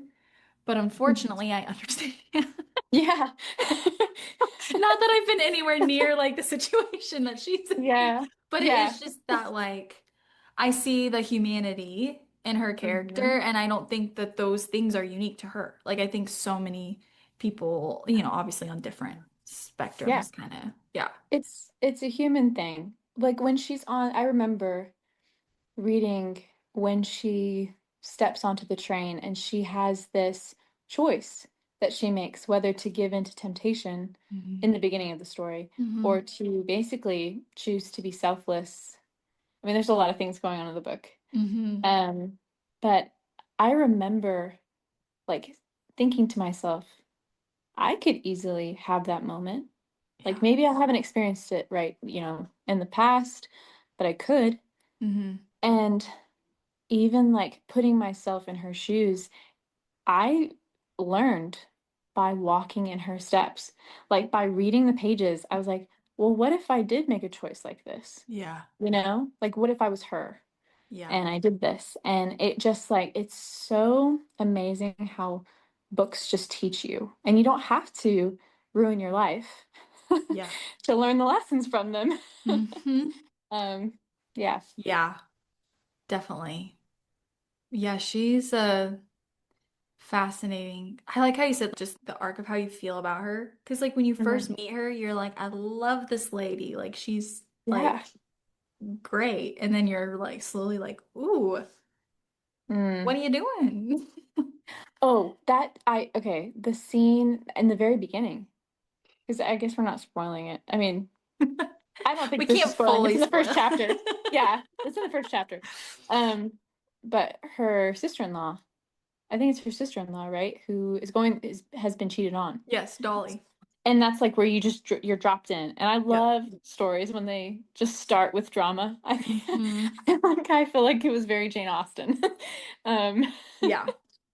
but Mhm. unfortunately I understand. Yeah. Not that I've been anywhere near like the situation that she's in, Yeah. but it Yeah. is just that like I see the humanity in her character, Mhm. and I don't think that those things are unique to her. Like I think so many people, obviously on different Yeah. spectrums, kind of. Yeah. It's a human thing. Like when she's on, I remember reading when she steps onto the train and she has this choice that she makes whether to give in to temptation Hmm. in the beginning of the story Hmm. or to basically choose to be selfless. I mean, there's a lot of things going on in the book. Hmm. Um, but I remember like thinking to myself, I could easily have that moment. Like Yeah. maybe I haven't experienced it right, in the past, but I could. Hmm. And even like putting myself in her shoes, I learned by walking in her steps. Like by reading the pages, I was like, well, what if I did make a choice like this? Yeah. Like what if I was her? Yeah. And I did this. And it just like, it's so amazing how books just teach you. And you don't have to ruin your life Yeah. to learn the lessons from them. Hmm. Um, yeah. Yeah, definitely. Yeah, she's fascinating. I like how you said just the arc of how you feel about her. Because like when you first Mhm. meet her, you're like, I love this lady. Like she's like Yeah. great. And then you're like slowly like, ooh, what Mm. are you doing? Oh, okay, the scene in the very beginning, because I guess we're not spoiling it. I mean, I don't We think this is can't spoiling. It's fully in the first spoil. chapter. Yeah, it's in the first chapter. But her sister-in-law, I think it's her sister-in-law, right? Who has been cheated on. Yes, Dolly. And that's like where you're dropped in. And I Yep. love stories when they just start with drama. Hmm. I feel like it was very Jane Austen. Um, Yeah.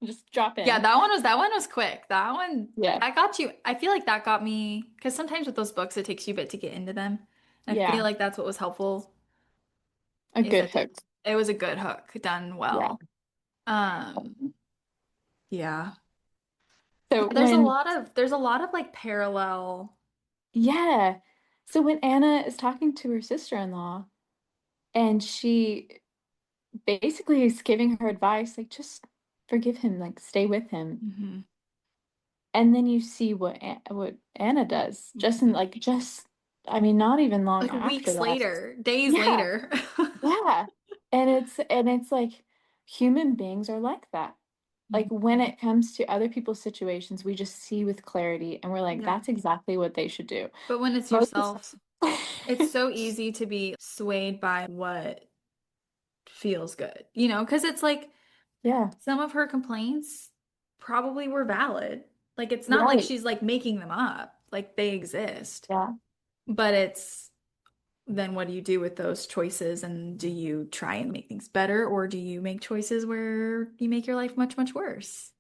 just drop Yeah, in. that one was quick. That one Yeah. that got you. I feel like that got me because sometimes with those books it takes you a bit to get into them. And I feel Yeah. like that's what was helpful A is good that hook. it was a good hook done Yeah. well. Um, yeah. Yeah, So there's a when lot of there's a lot of like parallel. Yeah. So when Anna is talking to her sister-in-law and she basically is giving her advice, like just forgive him, like stay with him. Mhm. And then you see what Anna does, I mean, not even long Like after weeks that. later, days Yeah, later. yeah. And it's like human beings are like that. Like Mhm. when it comes to other people's situations, we just see with clarity and we're like, Yeah. that's exactly what they should do. But when it's Most of yourself, it's so easy to be swayed by what feels good, because it's like Yeah, some of her complaints probably were valid. Like it's not like right. she's like making them up, like they exist. Yeah. But it's then what do you do with those choices? And do you try and make things better, or do you make choices where you make your life much, much worse?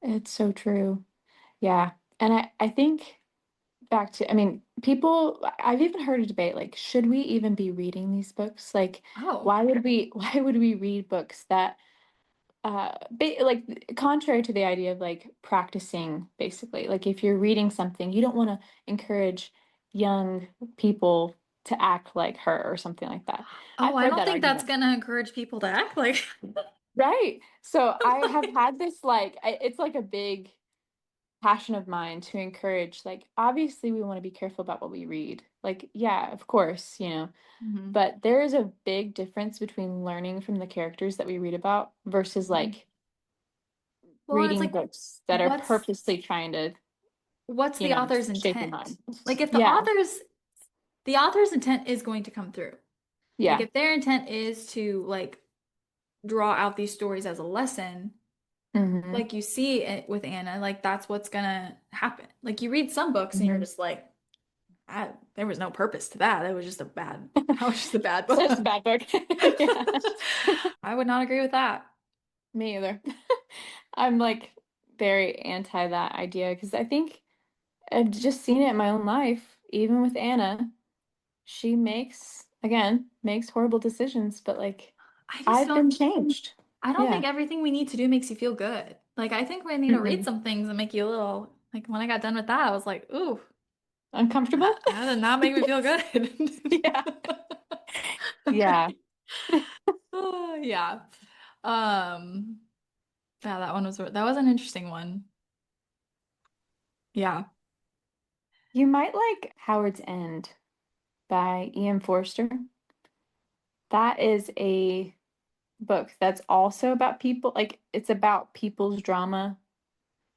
It's so true. Yeah. And I think back to, I mean, I've even heard a debate like, should we even be reading these books? Like, Oh, why would we read books that, like, contrary to the idea of like practicing, basically, like if you're reading something, you don't want to encourage young people to act like her or something like that. oh, I've I heard don't that think that's argument. gonna encourage people to act like. Right. So I have Like, had this it's like a big passion of mine to encourage, like, obviously we want to be careful about what we read. Like, yeah, of course, mhm. but there is a big difference between learning from the characters that we read about versus like Well, and it's reading like, books that are what's purposely trying to, what's the author's shape your intent? mind. Like if the Yeah. author's intent is going to come through. Like Yeah. if their intent is to like draw out these stories as a lesson, Hmm. like you see it with Anna, like that's what's gonna happen. Like you read some books and you're Hmm. just like, there was no purpose to that. It was just a bad, that was just a bad So it's a book. bad book. Yeah. I would not agree with that. Me either. I'm like very anti that idea because I think I've just seen it in my own life, even with Anna. She makes horrible decisions, but like I just I've been don't, changed. I don't Yeah. think everything we need to do makes you feel good. Like I think we need to read Mm-mm. some things and make you a little, like when I got done with that, I was like, ooh, Uncomfortable? that did not make me feel good. Yeah. Yeah. Oh, yeah. Um, yeah, that was an interesting one. Yeah. You might like Howard's End by E.M. Forster. That is a book that's also about people, like it's about people's drama.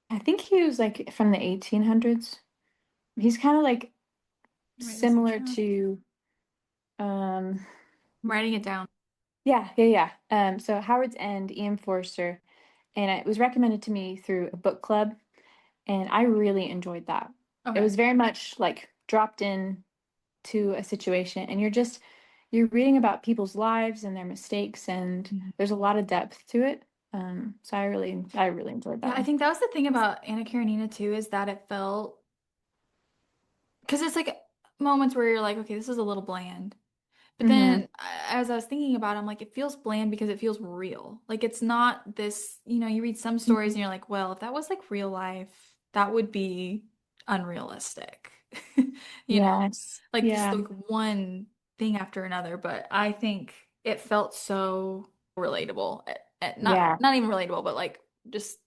I think he was like from the 1800s. He's kind of like Write this similar down. to um I'm writing it down. yeah, yeah, yeah. So Howard's End, E.M. Forster, and it was recommended to me through a book club, and I really enjoyed that. It Okay. was very much like dropped in to a situation, and you're reading about people's lives and their mistakes, and Mhm. there's a lot of depth to it. So I really enjoyed Yeah, that I one. think that was the thing about Anna Karenina too, is that it felt because it's like moments where you're like, okay, this is a little bland. But Mm-hmm. then as I was thinking about it, I'm like, it feels bland because it feels real. Like it's not this, you read some stories and you're like, well, if that was like real life, that would be unrealistic. You know, Yes. like just Yeah. like one thing after another. But I think it felt so relatable. Not Yeah. not even relatable, but like just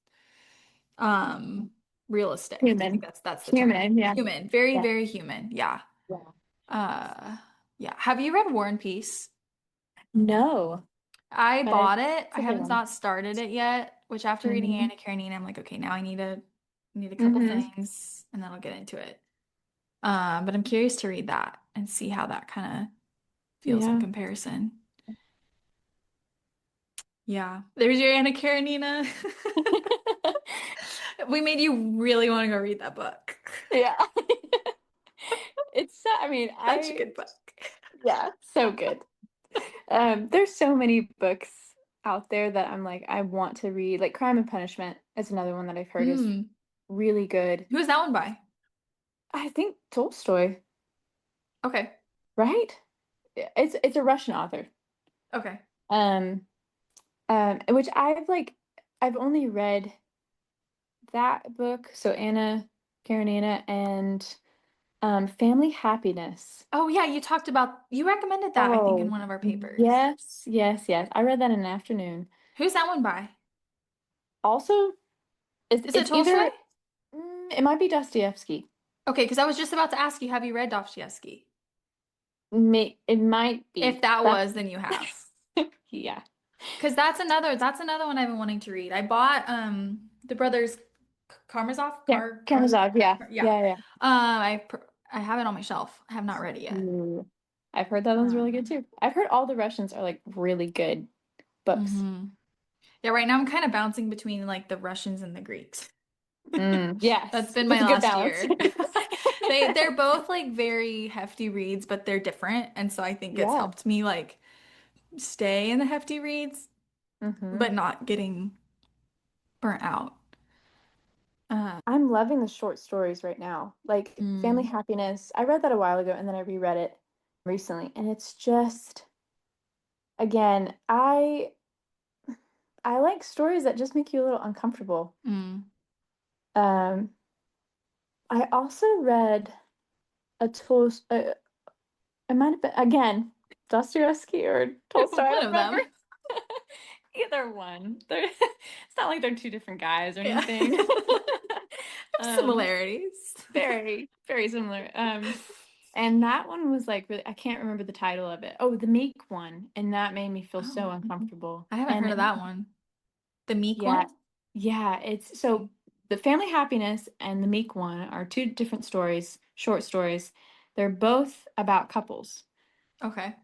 um realistic. I think Human. that's the term. Human. Yeah. Human, very, Yeah. very human. Yeah. Yeah. Uh, yeah. Have you read War and Peace? No, I but bought it. it's I a good haven't one. not started it yet, which after reading Mm-hmm. Anna Karenina, I'm like, okay, now I need a couple Mm-hmm. things and then I'll get into it. But I'm curious to read that and see how that kind of feels in Yeah. comparison. Yeah. There's your Anna Karenina. We made you really want to go read that book. Yeah. I mean, Such a good book. yeah, so good. There's so many books out there that I'm like, I want to read. Like Crime and Punishment is another one that I've heard is Hmm. really good. Who is that one by? I think Tolstoy, Okay. right? It's a Russian author. Okay. Um, which I've only read that book, so Anna Karenina and Family Happiness. Oh yeah, you recommended that, I think, in Oh, one of our papers. yes, yes, yes. I read that in an afternoon. Who's that one by? Also, Is it it's Tolstoy? either it might be Dostoevsky. Okay, because I was just about to ask you, have you read Dostoevsky? It might If be. that That's was, then you have. yeah. Because that's another one I've been wanting to read. I bought the brothers Karamazov, Yeah, Karamazov. Yeah, yeah. yeah, yeah. I have it on my shelf. I have not read it yet. Ooh. I've heard that one's really good Um, too. I've heard all the Russians are like really good books. mhm. Yeah, right now I'm kind of bouncing between like the Russians and the Greeks. That's Yes, been my it's a good last balance. year. They're both like very hefty reads, but they're different, and so I think it's Yeah. helped me like stay in the hefty reads, hmm but not getting burnt out. Uh, I'm loving the short stories right now. Like Family mm, Happiness. I read that a while ago and then I reread it recently, and it's just again, I like stories that just make you a little uncomfortable. mm. Um, I also read a Tolstoy. It might have been again Dostoevsky or Tolstoy. I One don't of remember. them. Either one. It's not like they're two different guys or Yeah. anything. um, Similarities. very, very similar. And that one was like really, I can't remember the title of it. Oh, the Meek one, and that made me feel so Oh, uncomfortable. I haven't heard of And that one. The Meek yeah, one? yeah, it's so the Family Happiness and the Meek one are two different stories, short stories. They're both about couples. Okay.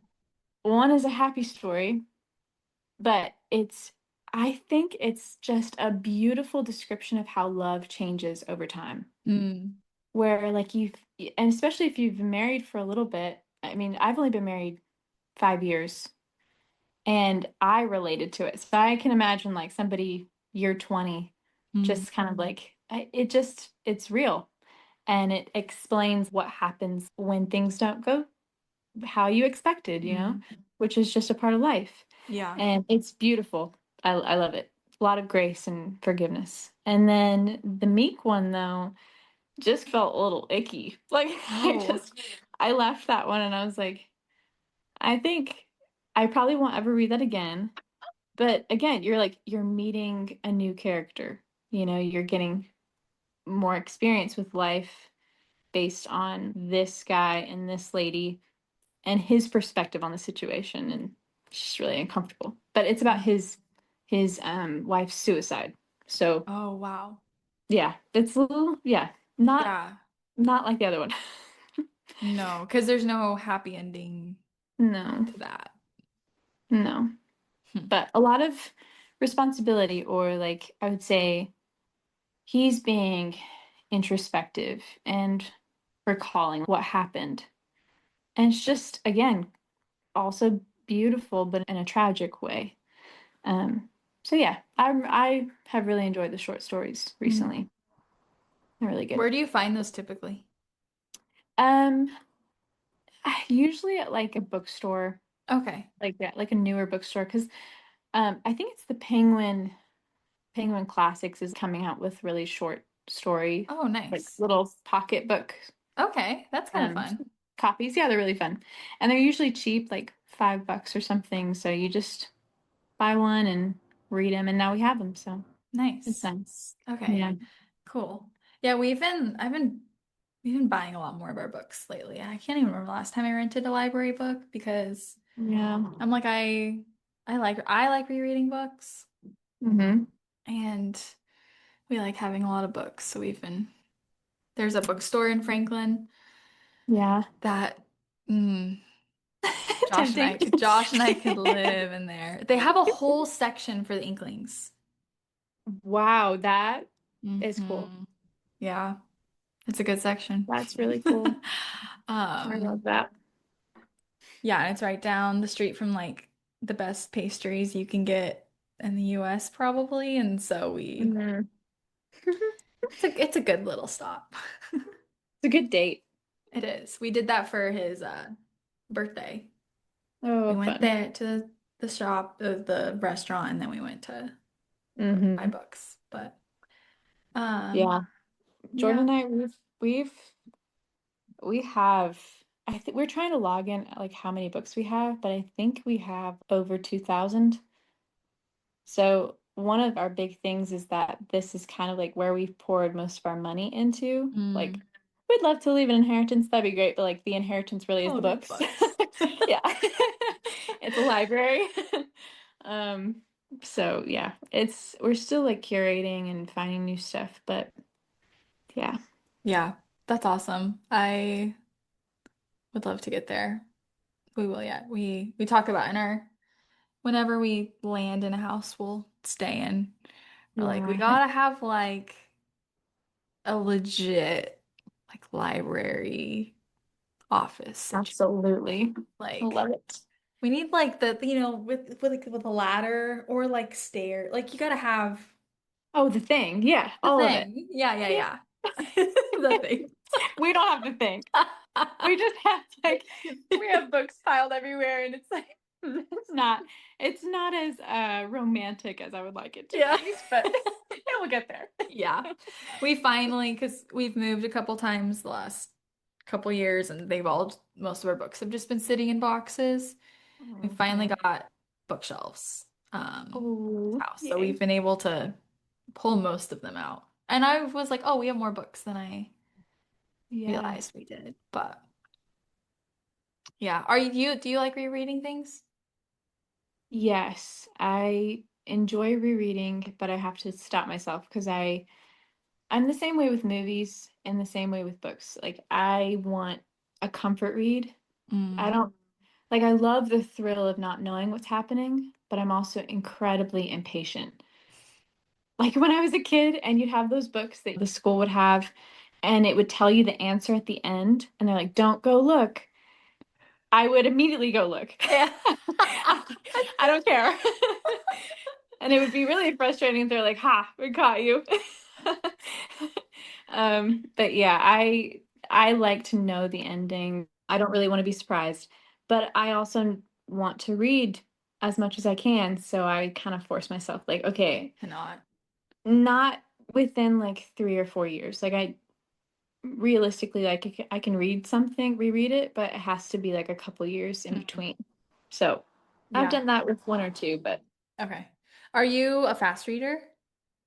One is a happy story, but I think it's just a beautiful description of how love changes over time. Mm. Where like and especially if you've been married for a little bit. I mean, I've only been married 5 years and I related to it. So I can imagine like somebody year 20 Mm. just kind of like it's real and it explains what happens when things don't go how you expected, Mm. which is just a part of life. Yeah. And it's beautiful. I love it. A lot of grace and forgiveness. And then the Meek one though just felt a little icky. Like Oh. I left that one and I was like, I think I probably won't ever read that again. But again, you're meeting a new character. You're getting more experience with life based on this guy and this lady and his perspective on the situation, and it's just really uncomfortable. But it's about Mm. his wife's suicide. So Oh, wow. yeah, it's a little yeah, not Yeah. not like the other one. No, because there's no happy ending No, to that. no. Hmm. But a lot of responsibility, or like I would say he's being introspective and recalling what happened. And it's just, again, also beautiful, but in a tragic way. Um, so yeah, I have really enjoyed the short stories Mm. recently. They're really good. Where do you find those typically? Um, usually at like a bookstore, Okay. like that, like a newer bookstore, because I think it's the Penguin Classics is coming out with really short story, Oh, like nice. little pocketbook Okay, that's kind of um fun. copies. Yeah, they're really fun. And they're usually cheap, like $5 or something. So you just buy one and read them, and now we have them. So it's Nice. nice. Okay, Yeah. cool. Yeah, we've been buying a lot more of our books lately. I can't even remember the last time I rented a library book because Yeah. I'm like I like rereading books, Hmm. and we like having a lot of books. So there's a bookstore in Franklin Yeah. that mm, Tempting. Josh and I could live in there. They have a whole section for the Inklings. Wow, that is cool. Hmm. Yeah, it's a good section. That's really cool. I Um, love that. yeah, and it's right down the street from like the best pastries you can get in the US probably, and so Mhm. it's a good little stop. It's a good date. It is. We did that for his birthday. We Oh, went fun. there to the shop, the restaurant, and then we went to buy Hmm. books. But um, Yeah. yeah. Jordan and I, we have, I think we're trying to log in like how many books we have, but I think we have over 2,000. So one of our big things is that this is kind of like where we've poured most of our money into. Like, Mm. we'd love to leave an inheritance, that'd be great, but like the inheritance really is Oh, the the books. books. Yeah. It's a library. Um, so yeah, we're still like curating and finding new stuff, but yeah. Yeah, that's awesome. I would love to get there. We will, yeah. We talk about in our whenever we land in a house we'll stay in. We're like, we Yeah, gotta have like a legit like library office situation. absolutely. I Like love it. we need like with a ladder or like stair. Like you gotta have Oh, the thing. Yeah, the all of it. thing. Yeah, yeah, Yeah. yeah. The thing. We don't have the thing. We just have like we have books piled everywhere and it's like it's not as romantic as I would like it to Yeah. be, but it will get there. Yeah. We finally, because we've moved a couple times the last couple years, and most of our books have just been sitting in boxes. We Oh, finally yeah. got bookshelves, Oh, house. So yay. we've been able to pull most of them out. And I was like, oh, we have more books than I Yeah. realized we did. But yeah. Do you like rereading things? Yes, I enjoy rereading, but I have to stop myself because I'm the same way with movies and the same way with books. Like I want a comfort read. I Mm. don't like I love the thrill of not knowing what's happening, but I'm also incredibly impatient. Like when I was a kid and you'd have those books that the school would have and it would tell you the answer at the end and they're like, "Don't go look." I would immediately go look. Yeah. I don't care. And it would be really frustrating if they're like, "Ha, we caught you." But yeah, I like to know the ending. I don't really want to be surprised, but I also want to read as much as I can, so I kind of force myself like, okay, Cannot. not within like 3 or 4 years. Like I realistically like I can read something, reread it, but it has to be like a couple years in Mm. between. So I've Yeah. done that with one or two, but Okay. Are you a fast reader?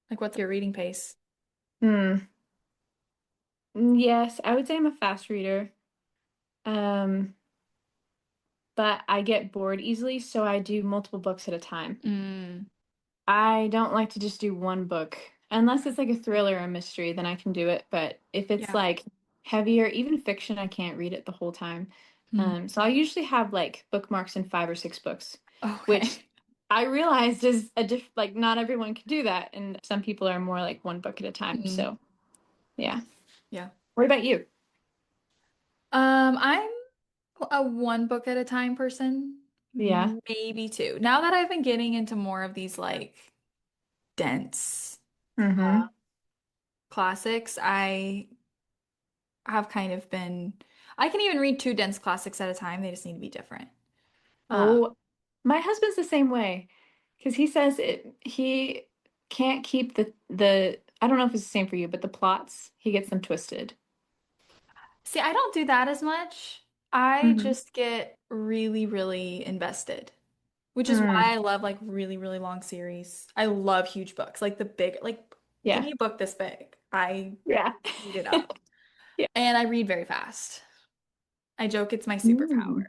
Like, what's your reading pace? hmm. Yes, I would say I'm a fast reader. Um, but I get bored easily, so I do multiple books at a time. Mm. I don't like to just do one book. Unless it's like a thriller or a mystery, then I can do it. But if it's Yeah. like heavier, even fiction, I can't read it the whole time. Mm. So I usually have like bookmarks in 5 or 6 books, which Okay. I realized is like not everyone can do that, and some people are more like one book at a time. Mm. So yeah. Yeah. What about you? I'm a one book at a time person, Yeah. maybe two. Now that I've been getting into more of these like dense Mm-hmm. classics, I have kind of I can even read two dense classics at a time. They just need to be different. Um, Oh, my husband's the same way because he says he can't keep the I don't know if it's the same for you, but the plots, he gets them twisted. See, I don't do that as much. I Hmm. just get really, really invested, which is why Mm, I love like really, really long series. I love huge books, like give yeah. me a book this big. I Yeah. eat it up. Yeah. And I read very fast. I joke it's my Mm. superpower.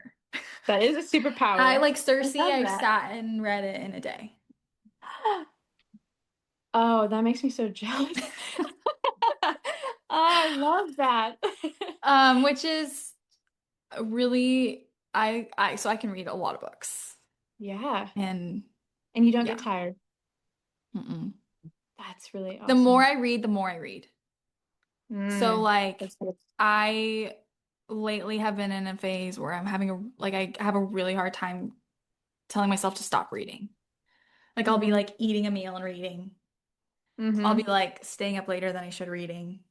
That is a I superpower. like I Circe, love I that. sat and read it in a day. Oh, that makes me so jealous. I love that. Which is really so I can read a lot of books. Yeah. And And you don't get yeah. tired. Mm-mm. That's really The more awesome. I read, the more I read. So Mm, like that's good. I lately have been in a phase where I'm having I have a really hard time telling myself to stop reading. Like I'll be Mm, like eating a meal and reading. I'll be mm-hmm. like staying up later than I should reading.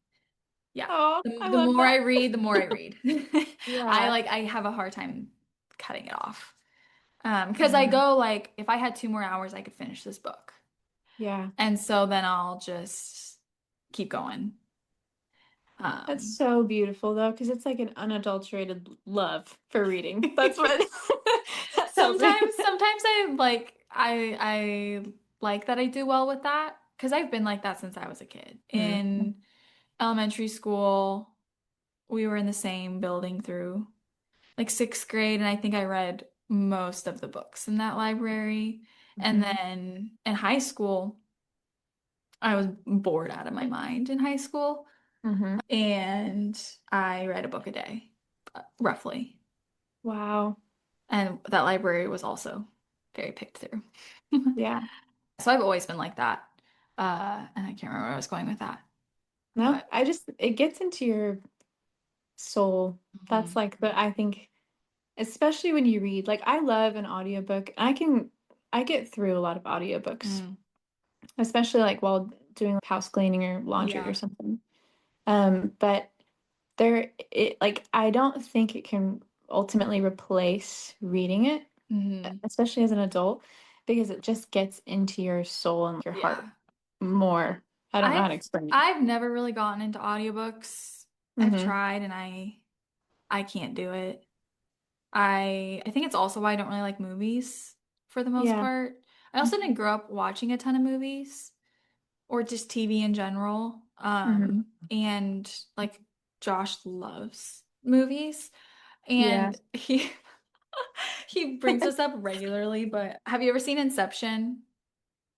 Yeah. Oh, I The love more I that. read, the more I read. Yeah. I have a hard time cutting it off. Because I Mm, go like if I had 2 more hours, I could finish this book. yeah. And so then I'll just keep going. That's Um, so beautiful though, because it's like an unadulterated love for reading. That's what that tells me. sometimes I like that I do well with that because I've been like that since I was a kid. Hmm. In elementary school, we were in the same building through like sixth grade, and I think I read most of the books in that library. And Hmm. then in high school, I was bored out of my mind in high school, Hmm. and I read a book a day, roughly. Wow. And that library was also very picked through. Yeah. So I've always been like that. And I can't remember where I was going with that. No, But it gets into your soul. That's mhm. like I think, especially when you read, like I love an audiobook. I get through a lot of audiobooks, Mm, especially like while doing like, house cleaning or laundry or yeah. something. But like I don't think it can ultimately replace reading it, Hmm. especially as an adult, because it just gets into your soul and your heart Yeah. more. I don't know how I've to explain it. I've never really gotten into audiobooks. I've Hmm. tried and I can't do it. I think it's also why I don't really like movies for the most Yeah. part. I also didn't grow up watching a ton of movies or just TV in general. Hmm. And like Josh loves movies Yeah. and he he brings this up regularly, but have you ever seen Inception?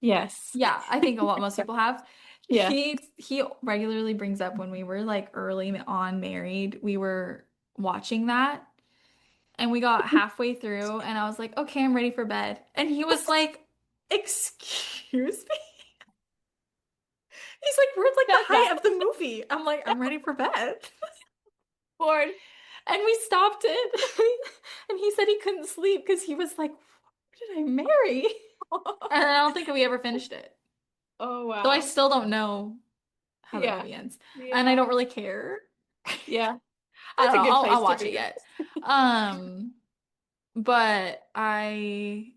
Yes. Yeah, I think most people have. Yeah. He regularly brings up when we were like early on married, we were watching that and we got halfway through and I was like, "Okay, I'm ready for bed." And he was like, "Excuse me?" He's like, "We're at like the Shut height that. of the movie." I'm like, "I'm ready for bed." Bored. And we stopped it. And he said he couldn't sleep because he was like, "Who did I marry?" And I don't think we ever finished it. Oh So I wow. still don't know how the Yeah. movie ends. And I Yeah. don't really care. Yeah. I That's don't a know. good I'll place to watch it be. yet. Um, but I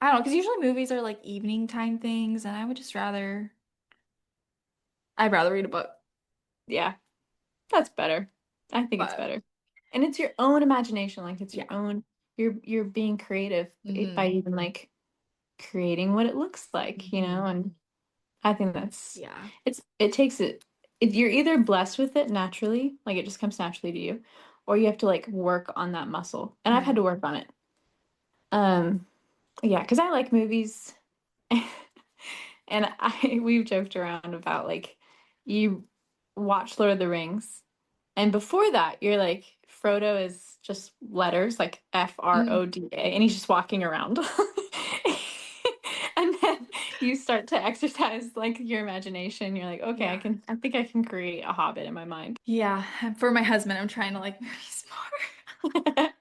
don't know, because usually movies are like evening time things, and I would just I'd rather read a book. Yeah. That's better. I think it's But better. And it's your own imagination, like it's your yeah. own you're being creative by Hmm. even like creating what it looks like, Hmm. and I think Yeah. it takes you're either blessed with it naturally, like it just comes naturally to you, or you have to like work on that muscle. And I've had to Mm. work on it. Um yeah, because I like movies. And we've joked around about like you watch Lord of the Rings, and before that you're like Frodo is just letters like Mm. Froda, and he's just walking around. And then you start to exercise like your imagination. You're like, okay, Yeah. I think I can create a hobbit in my mind. Yeah. And for my husband, I'm trying to like be smart.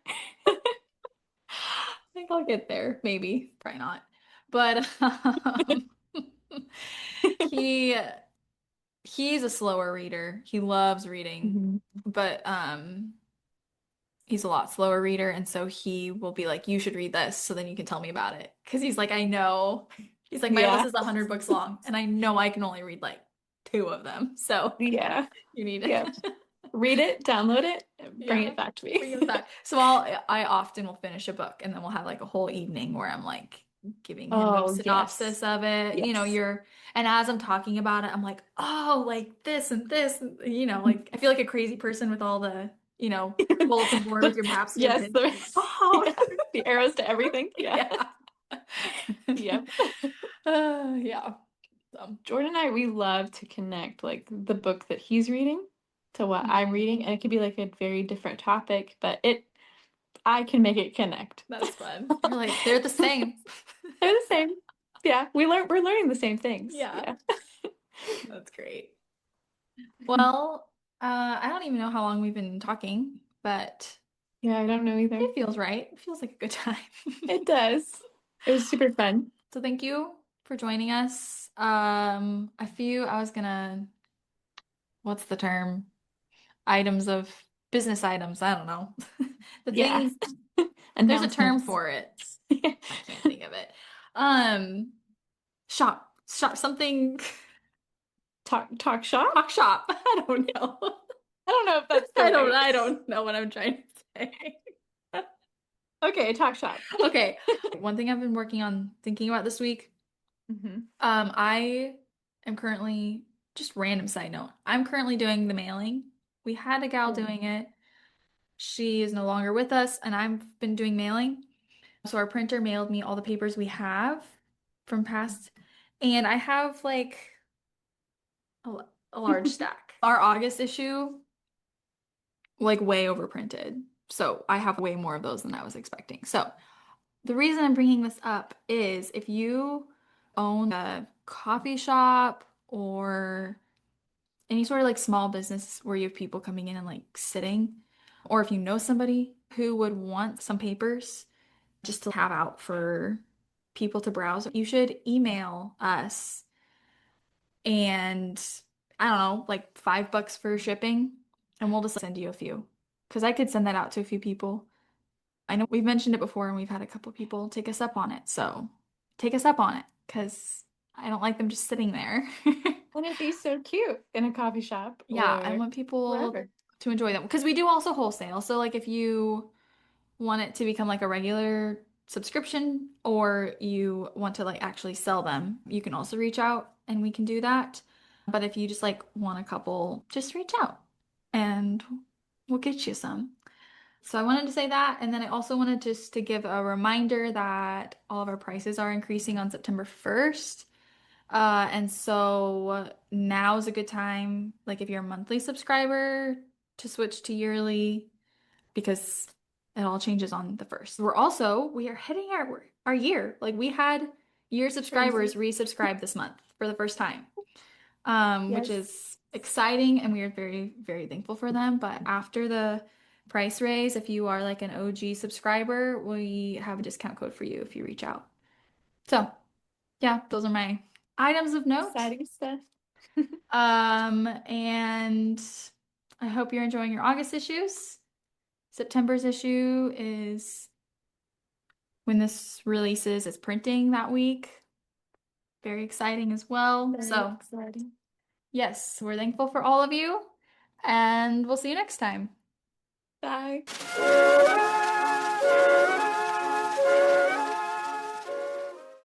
I think I'll get there. Maybe. Probably not. But he he's a slower reader. He loves reading, Mhm. but he's a lot slower reader, and so he will be like, "You should read this, so then you can tell me about it." Because he's like, "I know." He's like, "My list Yeah. is 100 books long, and I know I can only read like two of them, so Yeah. you need Yeah. it." Read it, download it, and bring Yeah, it back to me. bring it back. So I often will finish a book, and then we'll have like a whole evening where I'm like giving him a Oh, synopsis yes. of it. Yes. And as I'm talking about it, I'm like, oh, like this and this, and, like I feel like a crazy person with all the bulletin board with your maps and your Yes, pins. Oh, the arrows to everything. yeah. Yep. Yeah. So, Jordan and I, we love to connect like the book that he's reading to what I'm reading, and it could be like a very different topic, but I can make it connect. that's fun. You're like, they're the same. They're the same. Yeah, we're learning the same things. Yeah. That's great. Well, I don't even know how long we've been talking, but Yeah, I don't know either. it feels right. It feels like a good time. It does. It was super fun. So thank you for joining us. What's the term? Business items. I don't know. The Yeah. things, there's a term for it. I can't think of it. Shop something. Talk shop? Talk shop. I don't know. I don't know if that's the I don't know what I'm trying to say. Okay, talk shop. Okay. One thing I've been working on thinking about this week. I am currently, just random side note, I'm currently doing the mailing. We had a gal doing it. She is no longer with us, and I've been doing mailing. So our printer mailed me all the papers we have from past, and I have like a large stack. Our August issue, like way overprinted. So I have way more of those than I was expecting. So the reason I'm bringing this up is if you own a coffee shop or any sort of like small business where you have people coming in and like sitting, or if you know somebody who would want some papers just to have out for people to browse, you should email us and I don't know, like $5 for shipping, and we'll just send you a few. Because I could send that out to a few people. I know we've mentioned it before and we've had a couple people take us up on it. So take us up on it because I don't like them just sitting there. And it'd be so cute in a coffee shop. Yeah, Or I want people wherever. to enjoy them because we do also wholesale. So like if you want it to become like a regular subscription or you want to like actually sell them, you can also reach out and we can do that. But if you just like want a couple, just reach out and we'll get you some. So I wanted to say that, and then I also wanted just to give a reminder that all of our prices are increasing on September 1st. And so now is a good time, like if you're a monthly subscriber, to switch to yearly because it all changes on the 1st. We are hitting our year. Like we had year subscribers resubscribe this month for the first time, which is exciting, and we are very, very thankful for them. But after the price raise, if you are like an OG subscriber, we have a discount code for you if you reach out. So, yeah, those are my items of note. Exciting stuff. And I hope you're enjoying your August issues. September's issue is when this releases, it's printing that week. Very exciting as well. Very exciting. Yes, we're thankful for all of you, and we'll see you next time. Bye.